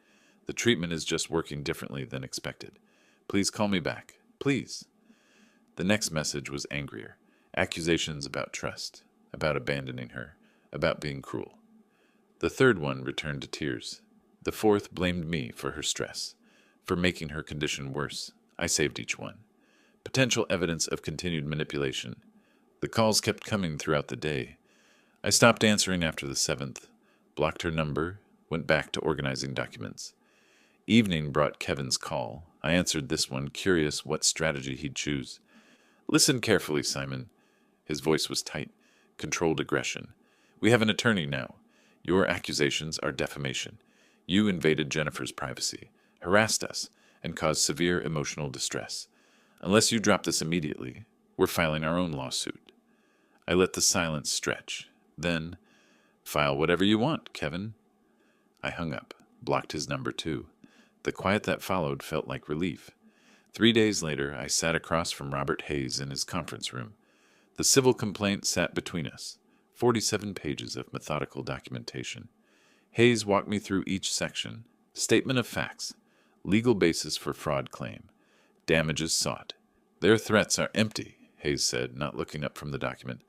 The treatment is just working differently than expected. Please call me back. Please." The next message was angrier. Accusations about trust, about abandoning her, about being cruel. The third one returned to tears. The fourth blamed me for her stress, for making her condition worse. I saved each one. Potential evidence of continued manipulation. The calls kept coming throughout the day. I stopped answering after the 7th, blocked her number, went back to organizing documents. Evening brought Kevin's call. I answered this one, curious what strategy he'd choose. "Listen carefully, Simon." His voice was tight, controlled aggression. "We have an attorney now. Your accusations are defamation. You invaded Jennifer's privacy, harassed us, and caused severe emotional distress. Unless you drop this immediately, we're filing our own lawsuit." I let the silence stretch. Then, "File whatever you want, Kevin." I hung up, blocked his number too. The quiet that followed felt like relief. 3 days later, I sat across from Robert Hayes in his conference room. The civil complaint sat between us, 47 pages of methodical documentation. Hayes walked me through each section. Statement of facts, legal basis for fraud claim, damages sought. "Their threats are empty," Hayes said, not looking up from the document.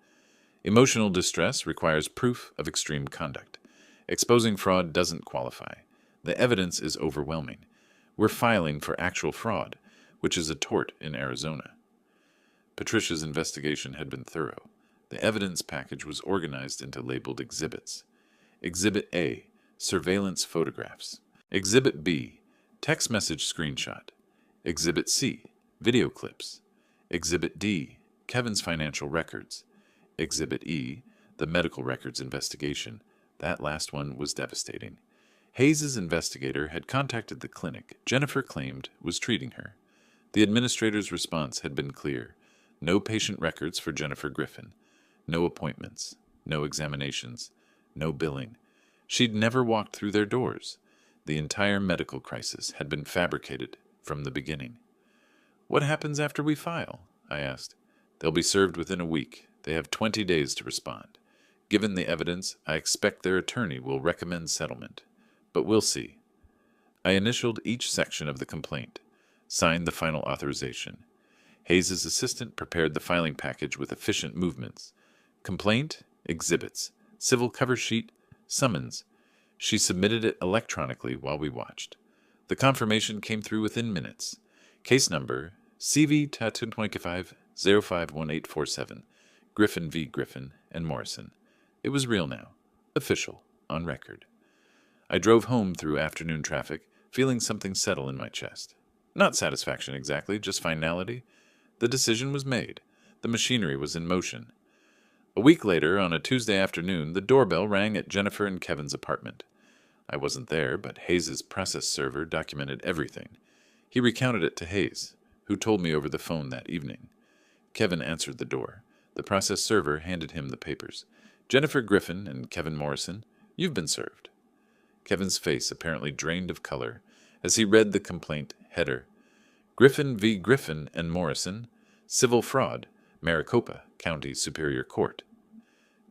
"Emotional distress requires proof of extreme conduct. Exposing fraud doesn't qualify. The evidence is overwhelming. We're filing for actual fraud, which is a tort in Arizona." Patricia's investigation had been thorough. The evidence package was organized into labeled exhibits. Exhibit A, surveillance photographs. Exhibit B, text message screenshot. Exhibit C, video clips. Exhibit D, Kevin's financial records. Exhibit E, the medical records investigation. That last one was devastating. Hayes's investigator had contacted the clinic Jennifer claimed was treating her. The administrator's response had been clear. No patient records for Jennifer Griffin. No appointments. No examinations. No billing. She'd never walked through their doors. The entire medical crisis had been fabricated from the beginning. "What happens after we file?" I asked. "They'll be served within a week. They have 20 days to respond. Given the evidence, I expect their attorney will recommend settlement. But we'll see." I initialed each section of the complaint, signed the final authorization. Hayes's assistant prepared the filing package with efficient movements. Complaint, exhibits, civil cover sheet, summons. She submitted it electronically while we watched. The confirmation came through within minutes. Case number CV-25051847, Griffin v. Griffin and Morrison. It was real now. Official. On record. I drove home through afternoon traffic, feeling something settle in my chest. Not satisfaction exactly, just finality. The decision was made. The machinery was in motion. A week later, on a Tuesday afternoon, the doorbell rang at Jennifer and Kevin's apartment. I wasn't there, but Hayes's process server documented everything. He recounted it to Hayes. who told me over the phone that evening. Kevin answered the door. The process server handed him the papers. Jennifer Griffin and Kevin Morrison, you've been served. Kevin's face apparently drained of color as he read the complaint header. Griffin v. Griffin and Morrison, civil fraud, Maricopa County Superior Court.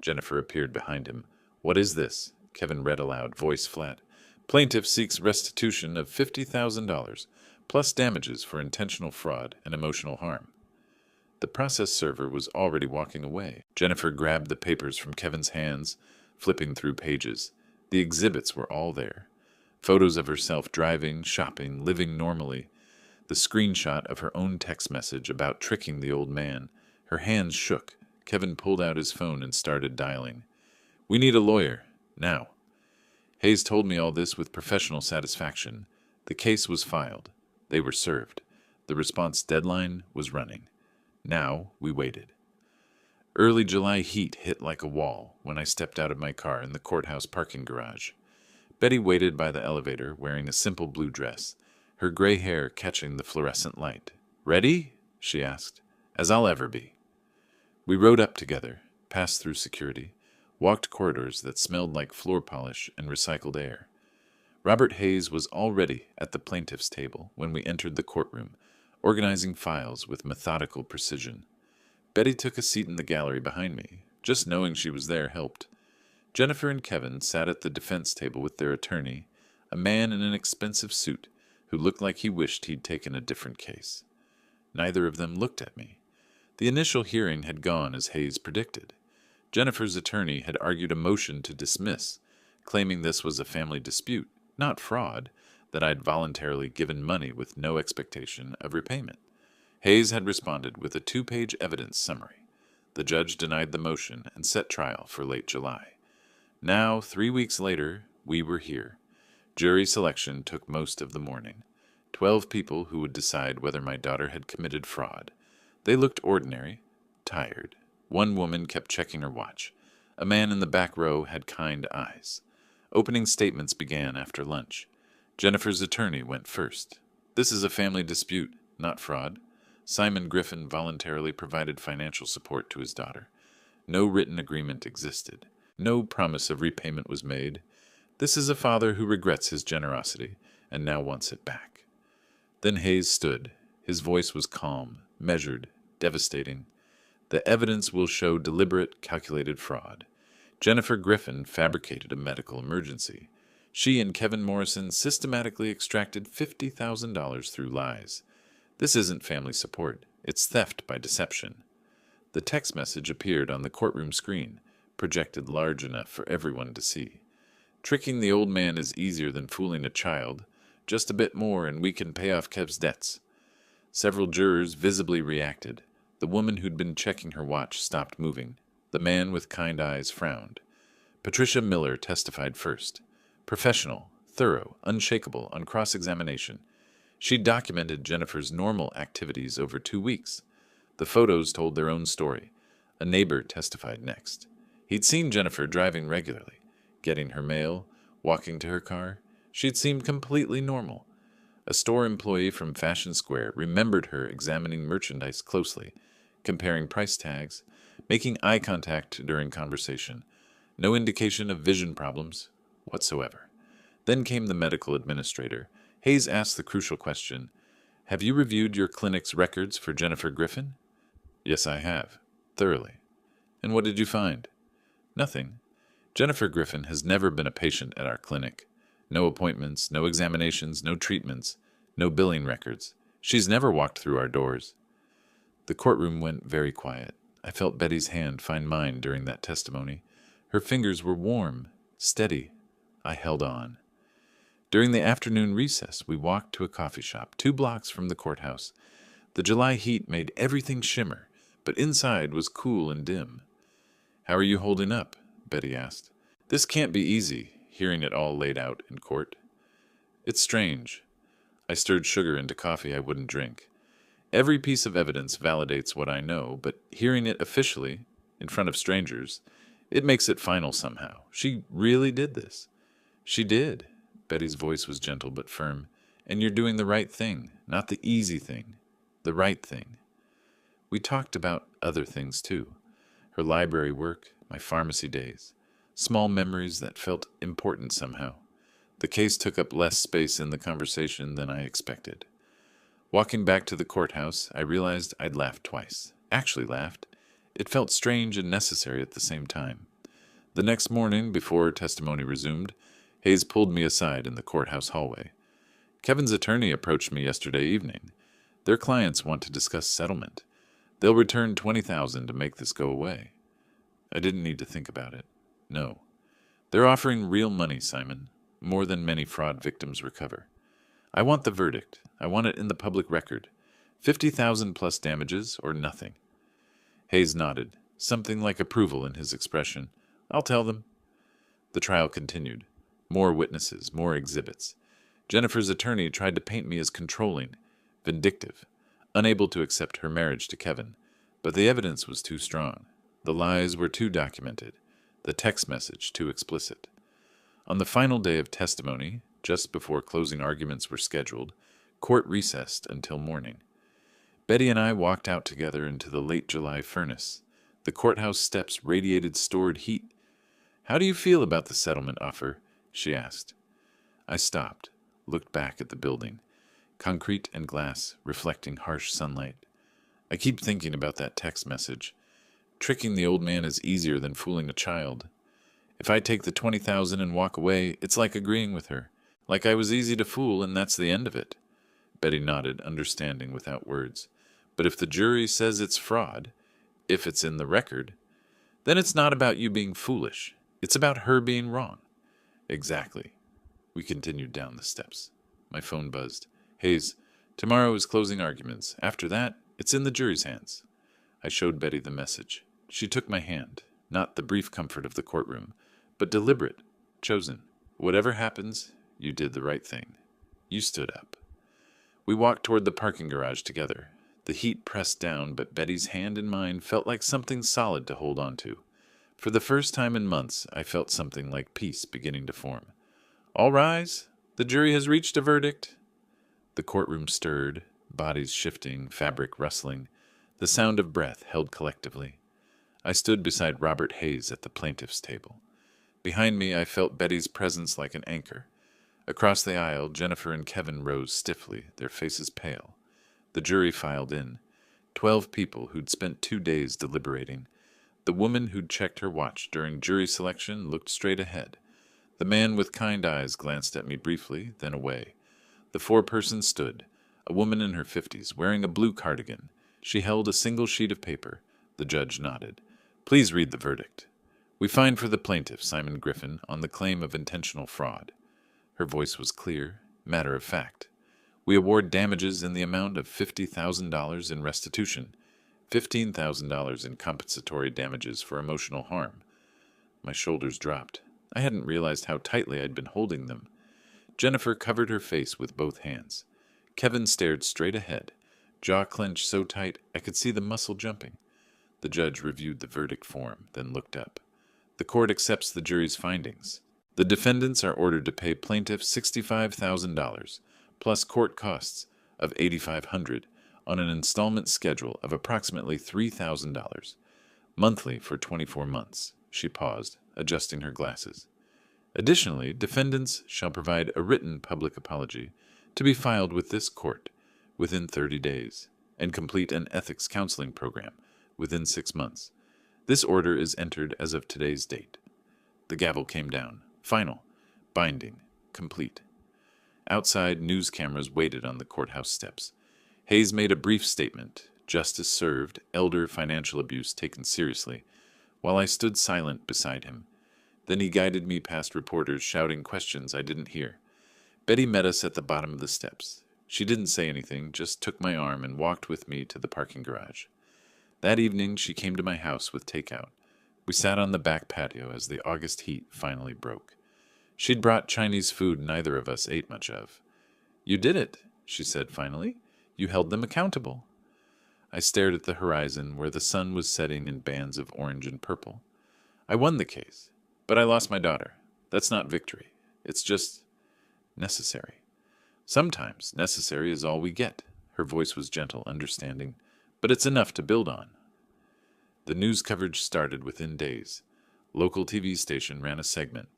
Jennifer appeared behind him. What is this? Kevin read aloud, voice flat. Plaintiff seeks restitution of $50,000, plus damages for intentional fraud and emotional harm. The process server was already walking away. Jennifer grabbed the papers from Kevin's hands, flipping through pages. The exhibits were all there. Photos of herself driving, shopping, living normally. The screenshot of her own text message about tricking the old man. Her hands shook. Kevin pulled out his phone and started dialing. We need a lawyer. Now. Hayes told me all this with professional satisfaction. The case was filed. They were served. The response deadline was running. Now we waited. Early July heat hit like a wall when I stepped out of my car in the courthouse parking garage. Betty waited by the elevator wearing a simple blue dress, her gray hair catching the fluorescent light. Ready? She asked. As I'll ever be. We rode up together, passed through security, walked corridors that smelled like floor polish and recycled air. Robert Hayes was already at the plaintiff's table when we entered the courtroom, organizing files with methodical precision. Betty took a seat in the gallery behind me. Just knowing she was there helped. Jennifer and Kevin sat at the defense table with their attorney, a man in an expensive suit who looked like he wished he'd taken a different case. Neither of them looked at me. The initial hearing had gone as Hayes predicted. Jennifer's attorney had argued a motion to dismiss, claiming this was a family dispute, not fraud, that I'd voluntarily given money with no expectation of repayment. Hayes had responded with a 2-page evidence summary. The judge denied the motion and set trial for late July. Now, 3 weeks later, we were here. Jury selection took most of the morning. 12 people who would decide whether my daughter had committed fraud. They looked ordinary, tired. One woman kept checking her watch. A man in the back row had kind eyes. Opening statements began after lunch. Jennifer's attorney went first. This is a family dispute, not fraud. Simon Griffin voluntarily provided financial support to his daughter. No written agreement existed. No promise of repayment was made. This is a father who regrets his generosity and now wants it back. Then Hayes stood. His voice was calm, measured, devastating. The evidence will show deliberate, calculated fraud. Jennifer Griffin fabricated a medical emergency. She and Kevin Morrison systematically extracted $50,000 through lies. This isn't family support. It's theft by deception. The text message appeared on the courtroom screen, projected large enough for everyone to see. Tricking the old man is easier than fooling a child. Just a bit more and we can pay off Kev's debts. Several jurors visibly reacted. The woman who'd been checking her watch stopped moving. The man with kind eyes frowned. Patricia Miller testified first. Professional, thorough, unshakable on cross-examination. She documented Jennifer's normal activities over 2 weeks. The photos told their own story. A neighbor testified next. He'd seen Jennifer driving regularly, getting her mail, walking to her car. She'd seemed completely normal. A store employee from Fashion Square remembered her examining merchandise closely, comparing price tags, making eye contact during conversation. No indication of vision problems whatsoever. Then came the medical administrator. Hayes asked the crucial question, "Have you reviewed your clinic's records for Jennifer Griffin?" "Yes, I have. Thoroughly." "And what did you find?" "Nothing. Jennifer Griffin has never been a patient at our clinic. No appointments, no examinations, no treatments, no billing records. She's never walked through our doors." The courtroom went very quiet. I felt Betty's hand find mine during that testimony. Her fingers were warm, steady. I held on. During the afternoon recess, we walked to a coffee shop 2 blocks from the courthouse. The July heat made everything shimmer, but inside was cool and dim. "How are you holding up?" Betty asked. "This can't be easy, hearing it all laid out in court." "It's strange." I stirred sugar into coffee I wouldn't drink. Every piece of evidence validates what I know, but hearing it officially, in front of strangers, it makes it final somehow. She really did this. "She did." Betty's voice was gentle but firm. "And you're doing the right thing, not the easy thing. the right thing. We talked about other things too. Her library work, my pharmacy days, small memories that felt important somehow. The case took up less space in the conversation than I expected. Walking back to the courthouse, I realized I'd laughed twice. Actually laughed. It felt strange and necessary at the same time. The next morning, before testimony resumed, Hayes pulled me aside in the courthouse hallway. Kevin's attorney approached me yesterday evening. Their clients want to discuss settlement. They'll return $20,000 to make this go away. I didn't need to think about it. No. They're offering real money, Simon. More than many fraud victims recover. I want the verdict. I want it in the public record. 50,000 plus damages or nothing. Hayes nodded, something like approval in his expression. I'll tell them. The trial continued. More witnesses, more exhibits. Jennifer's attorney tried to paint me as controlling, vindictive, unable to accept her marriage to Kevin, but the evidence was too strong. The lies were too documented, the text message too explicit. On the final day of testimony, just before closing arguments were scheduled, court recessed until morning. Betty and I walked out together into the late July furnace. The courthouse steps radiated stored heat. How do you feel about the settlement offer? She asked. I stopped, looked back at the building, concrete and glass reflecting harsh sunlight. I keep thinking about that text message. Tricking the old man is easier than fooling a child. If I take the 20,000 and walk away, it's like agreeing with her. Like I was easy to fool and that's the end of it. Betty nodded, understanding without words. But if the jury says it's fraud, if it's in the record, then it's not about you being foolish. It's about her being wrong. Exactly. We continued down the steps. My phone buzzed. Hayes, tomorrow is closing arguments. After that, it's in the jury's hands. I showed Betty the message. She took my hand, not the brief comfort of the courtroom, but deliberate, chosen. Whatever happens, you did the right thing. You stood up. We walked toward the parking garage together. The heat pressed down, but Betty's hand in mine felt like something solid to hold on to. For the first time in months, I felt something like peace beginning to form. All rise. The jury has reached a verdict. The courtroom stirred, bodies shifting, fabric rustling, the sound of breath held collectively. I stood beside Robert Hayes at the plaintiff's table. Behind me, I felt Betty's presence like an anchor. Across the aisle, Jennifer and Kevin rose stiffly, their faces pale. The jury filed in. 12 people who'd spent 2 days deliberating. The woman who'd checked her watch during jury selection looked straight ahead. The man with kind eyes glanced at me briefly, then away. The 4 persons stood, a woman in her 50s, wearing a blue cardigan. She held a single sheet of paper. The judge nodded. Please read the verdict. We find for the plaintiff, Simon Griffin, on the claim of intentional fraud. Her voice was clear, matter of fact. We award damages in the amount of $50,000 in restitution, $15,000 in compensatory damages for emotional harm. My shoulders dropped. I hadn't realized how tightly I'd been holding them. Jennifer covered her face with both hands. Kevin stared straight ahead, jaw clenched so tight I could see the muscle jumping. The judge reviewed the verdict form, then looked up. The court accepts the jury's findings. The defendants are ordered to pay plaintiff $65,000, plus court costs of $8,500 on an installment schedule of approximately $3,000, monthly for 24 months. She paused, adjusting her glasses. Additionally, defendants shall provide a written public apology to be filed with this court within 30 days and complete an ethics counseling program within 6 months. This order is entered as of today's date. The gavel came down. Final. Binding. Complete. Outside, news cameras waited on the courthouse steps. Hayes made a brief statement, justice served, elder financial abuse taken seriously, while I stood silent beside him. Then he guided me past reporters shouting questions I didn't hear. Betty met us at the bottom of the steps. She didn't say anything, just took my arm and walked with me to the parking garage. That evening, she came to my house with takeout. We sat on the back patio as the August heat finally broke. She'd brought Chinese food neither of us ate much of. You did it, she said finally. You held them accountable. I stared at the horizon where the sun was setting in bands of orange and purple. I won the case, but I lost my daughter. That's not victory. It's just necessary. Sometimes necessary is all we get. Her voice was gentle, understanding, but it's enough to build on. The news coverage started within days. Local TV station ran a segment.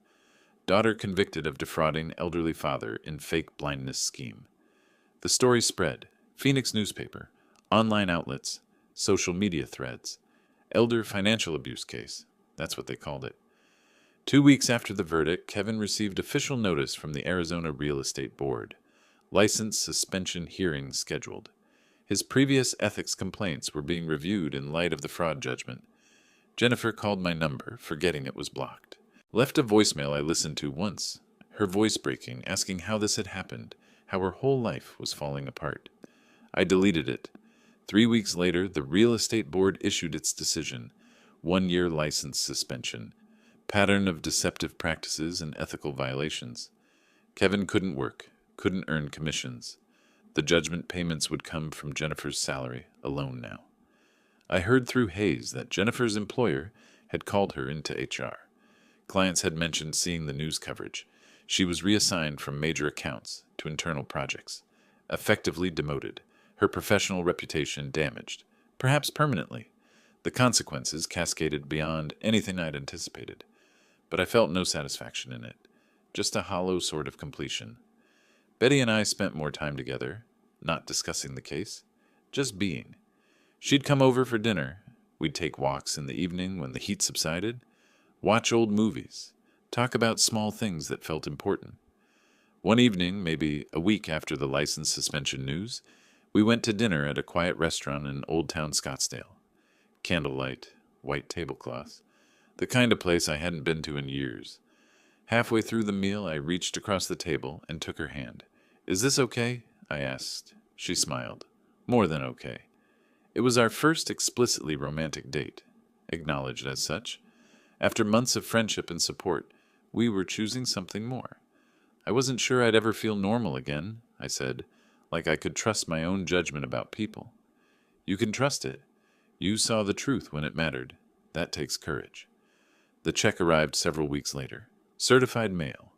Daughter convicted of defrauding elderly father in fake blindness scheme. The story spread. Phoenix newspaper, online outlets, social media threads. Elder financial abuse case. That's what they called it. 2 weeks after the verdict, Kevin received official notice from the Arizona Real Estate Board. License suspension hearing scheduled. His previous ethics complaints were being reviewed in light of the fraud judgment. Jennifer called my number, forgetting it was blocked. Left a voicemail I listened to once, her voice breaking, asking how this had happened, how her whole life was falling apart. I deleted it. 3 weeks later, the Real Estate Board issued its decision. 1-year license suspension. Pattern of deceptive practices and ethical violations. Kevin couldn't work, couldn't earn commissions. The judgment payments would come from Jennifer's salary alone now. I heard through haze that Jennifer's employer had called her into HR. Clients had mentioned seeing the news coverage. She was reassigned from major accounts to internal projects. Effectively demoted. Her professional reputation damaged, perhaps permanently. The consequences cascaded beyond anything I'd anticipated. But I felt no satisfaction in it. Just a hollow sort of completion. Betty and I spent more time together, not discussing the case, just being. She'd come over for dinner. We'd take walks in the evening when the heat subsided, watch old movies, talk about small things that felt important. One evening, maybe a week after the license suspension news, we went to dinner at a quiet restaurant in Old Town Scottsdale. Candlelight, white tablecloths, the kind of place I hadn't been to in years. Halfway through the meal, I reached across the table and took her hand. "Is this okay?" I asked. She smiled. "More than okay." It was our first explicitly romantic date, acknowledged as such. After months of friendship and support, we were choosing something more. I wasn't sure I'd ever feel normal again, I said, like I could trust my own judgment about people. You can trust it. You saw the truth when it mattered. That takes courage. The check arrived several weeks later. Certified mail.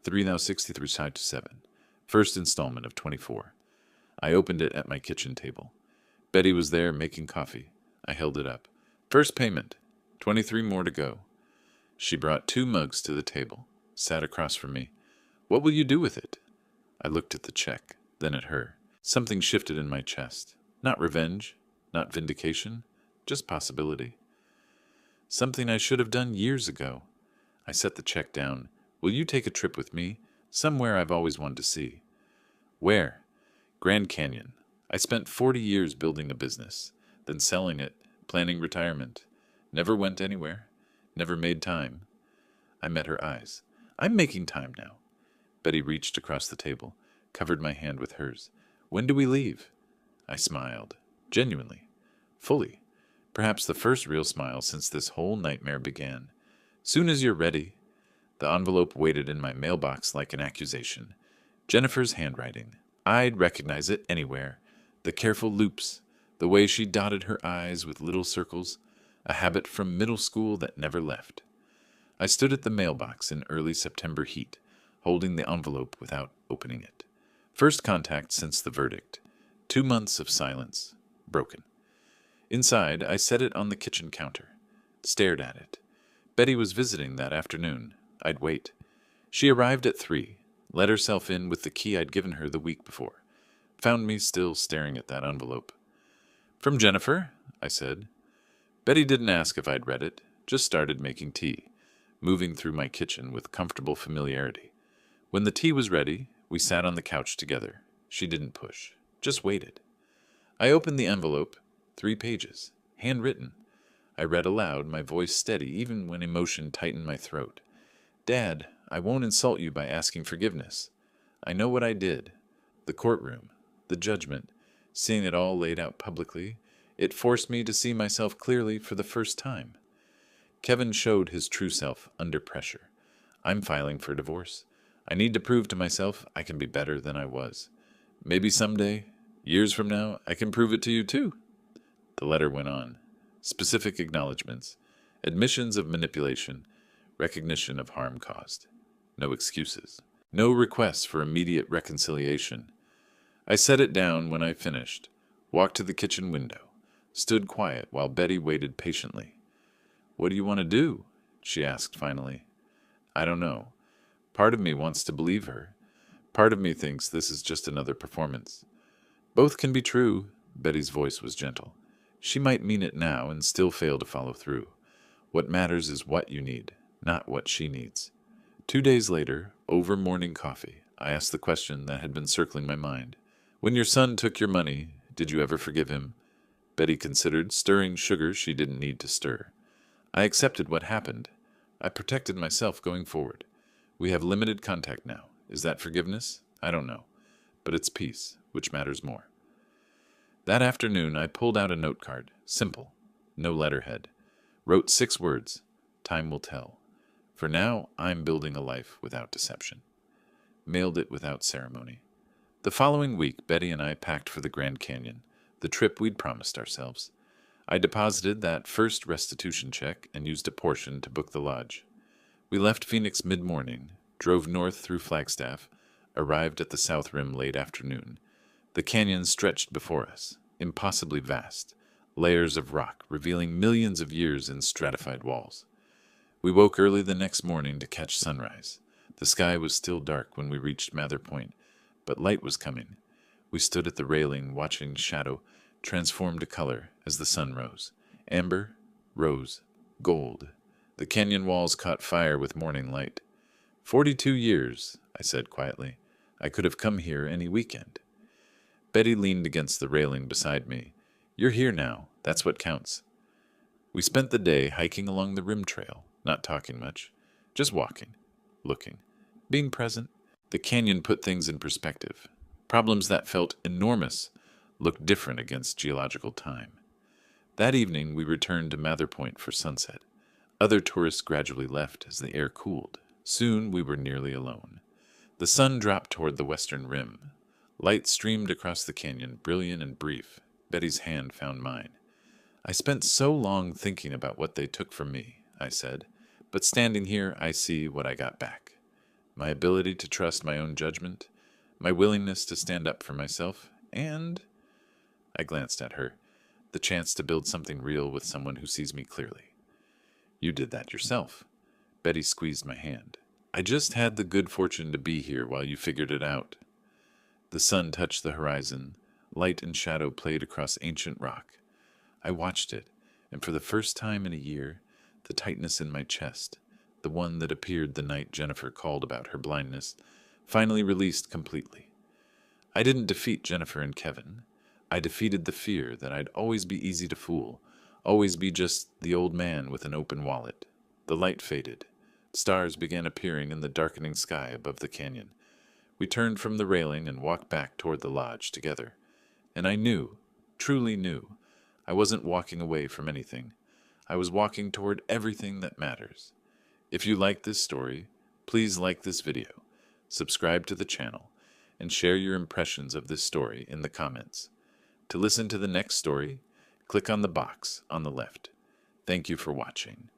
$3.63 side to 7. First installment of 24. I opened it at my kitchen table. Betty was there making coffee. I held it up. First payment. 23 more to go. She brought 2 mugs to the table, sat across from me. "What will you do with it?" I looked at the check, then at her. Something shifted in my chest. Not revenge, not vindication, just possibility. Something I should have done years ago. I set the check down. "Will you take a trip with me? Somewhere I've always wanted to see." "Where?" "Grand Canyon. I spent 40 years building a business, then selling it, planning retirement. Never went anywhere. Never made time." I met her eyes. "I'm making time now." Betty reached across the table, covered my hand with hers. "When do we leave?" I smiled. Genuinely. Fully. Perhaps the first real smile since this whole nightmare began. "Soon as you're ready." The envelope waited in my mailbox like an accusation. Jennifer's handwriting. I'd recognize it anywhere. The careful loops, the way she dotted her I's with little circles, a habit from middle school that never left. I stood at the mailbox in early September heat, holding the envelope without opening it. First contact since the verdict. 2 months of silence. Broken. Inside, I set it on the kitchen counter. Stared at it. Betty was visiting that afternoon. I'd wait. She arrived at 3, let herself in with the key I'd given her the week before. Found me still staring at that envelope. "From Jennifer?" I said. Betty didn't ask if I'd read it, just started making tea, moving through my kitchen with comfortable familiarity. When the tea was ready, we sat on the couch together. She didn't push, just waited. I opened the envelope, 3 pages, handwritten. I read aloud, my voice steady even when emotion tightened my throat. "Dad, I won't insult you by asking forgiveness. I know what I did. The courtroom, the judgment, seeing it all laid out publicly, it forced me to see myself clearly for the first time. Kevin showed his true self under pressure. I'm filing for divorce. I need to prove to myself I can be better than I was. Maybe someday, years from now, I can prove it to you too." The letter went on. Specific acknowledgments, admissions of manipulation, recognition of harm caused. No excuses. No requests for immediate reconciliation. I set it down when I finished, walked to the kitchen window, stood quiet while Betty waited patiently. "What do you want to do?" she asked finally. "I don't know. Part of me wants to believe her. Part of me thinks this is just another performance. Both can be true." Betty's voice was gentle. "She might mean it now and still fail to follow through. What matters is what you need, not what she needs." 2 days later, over morning coffee, I asked the question that had been circling my mind. "When your son took your money, did you ever forgive him?" Betty considered, stirring sugar she didn't need to stir. "I accepted what happened. I protected myself going forward. We have limited contact now. Is that forgiveness? I don't know. But it's peace, which matters more." That afternoon, I pulled out a note card. Simple. No letterhead. Wrote 6 words. "Time will tell. For now, I'm building a life without deception." Mailed it without ceremony. The following week, Betty and I packed for the Grand Canyon, the trip we'd promised ourselves. I deposited that first restitution check and used a portion to book the lodge. We left Phoenix mid-morning, drove north through Flagstaff, arrived at the South Rim late afternoon. The canyon stretched before us, impossibly vast, layers of rock revealing millions of years in stratified walls. We woke early the next morning to catch sunrise. The sky was still dark when we reached Mather Point, but light was coming. We stood at the railing, watching shadow transform to color as the sun rose. Amber, rose, gold. The canyon walls caught fire with morning light. 42 years, I said quietly. I could have come here any weekend. Betty leaned against the railing beside me. "You're here now. That's what counts." We spent the day hiking along the rim trail, not talking much, just walking, looking, being present. The canyon put things in perspective. Problems that felt enormous looked different against geological time. That evening, we returned to Mather Point for sunset. Other tourists gradually left as the air cooled. Soon, we were nearly alone. The sun dropped toward the western rim. Light streamed across the canyon, brilliant and brief. Betty's hand found mine. "I spent so long thinking about what they took from me," I said, "but standing here, I see what I got back. My ability to trust my own judgment, my willingness to stand up for myself, and," I glanced at her, "the chance to build something real with someone who sees me clearly." "You did that yourself." Betty squeezed my hand. "I just had the good fortune to be here while you figured it out." The sun touched the horizon. Light and shadow played across ancient rock. I watched it, and for the first time in a year, the tightness in my chest, the one that appeared the night Jennifer called about her blindness, finally released completely. I didn't defeat Jennifer and Kevin. I defeated the fear that I'd always be easy to fool, always be just the old man with an open wallet. The light faded. Stars began appearing in the darkening sky above the canyon. We turned from the railing and walked back toward the lodge together. And I knew, truly knew, I wasn't walking away from anything. I was walking toward everything that matters. If you like this story, please like this video, subscribe to the channel, and share your impressions of this story in the comments. To listen to the next story, click on the box on the left. Thank you for watching.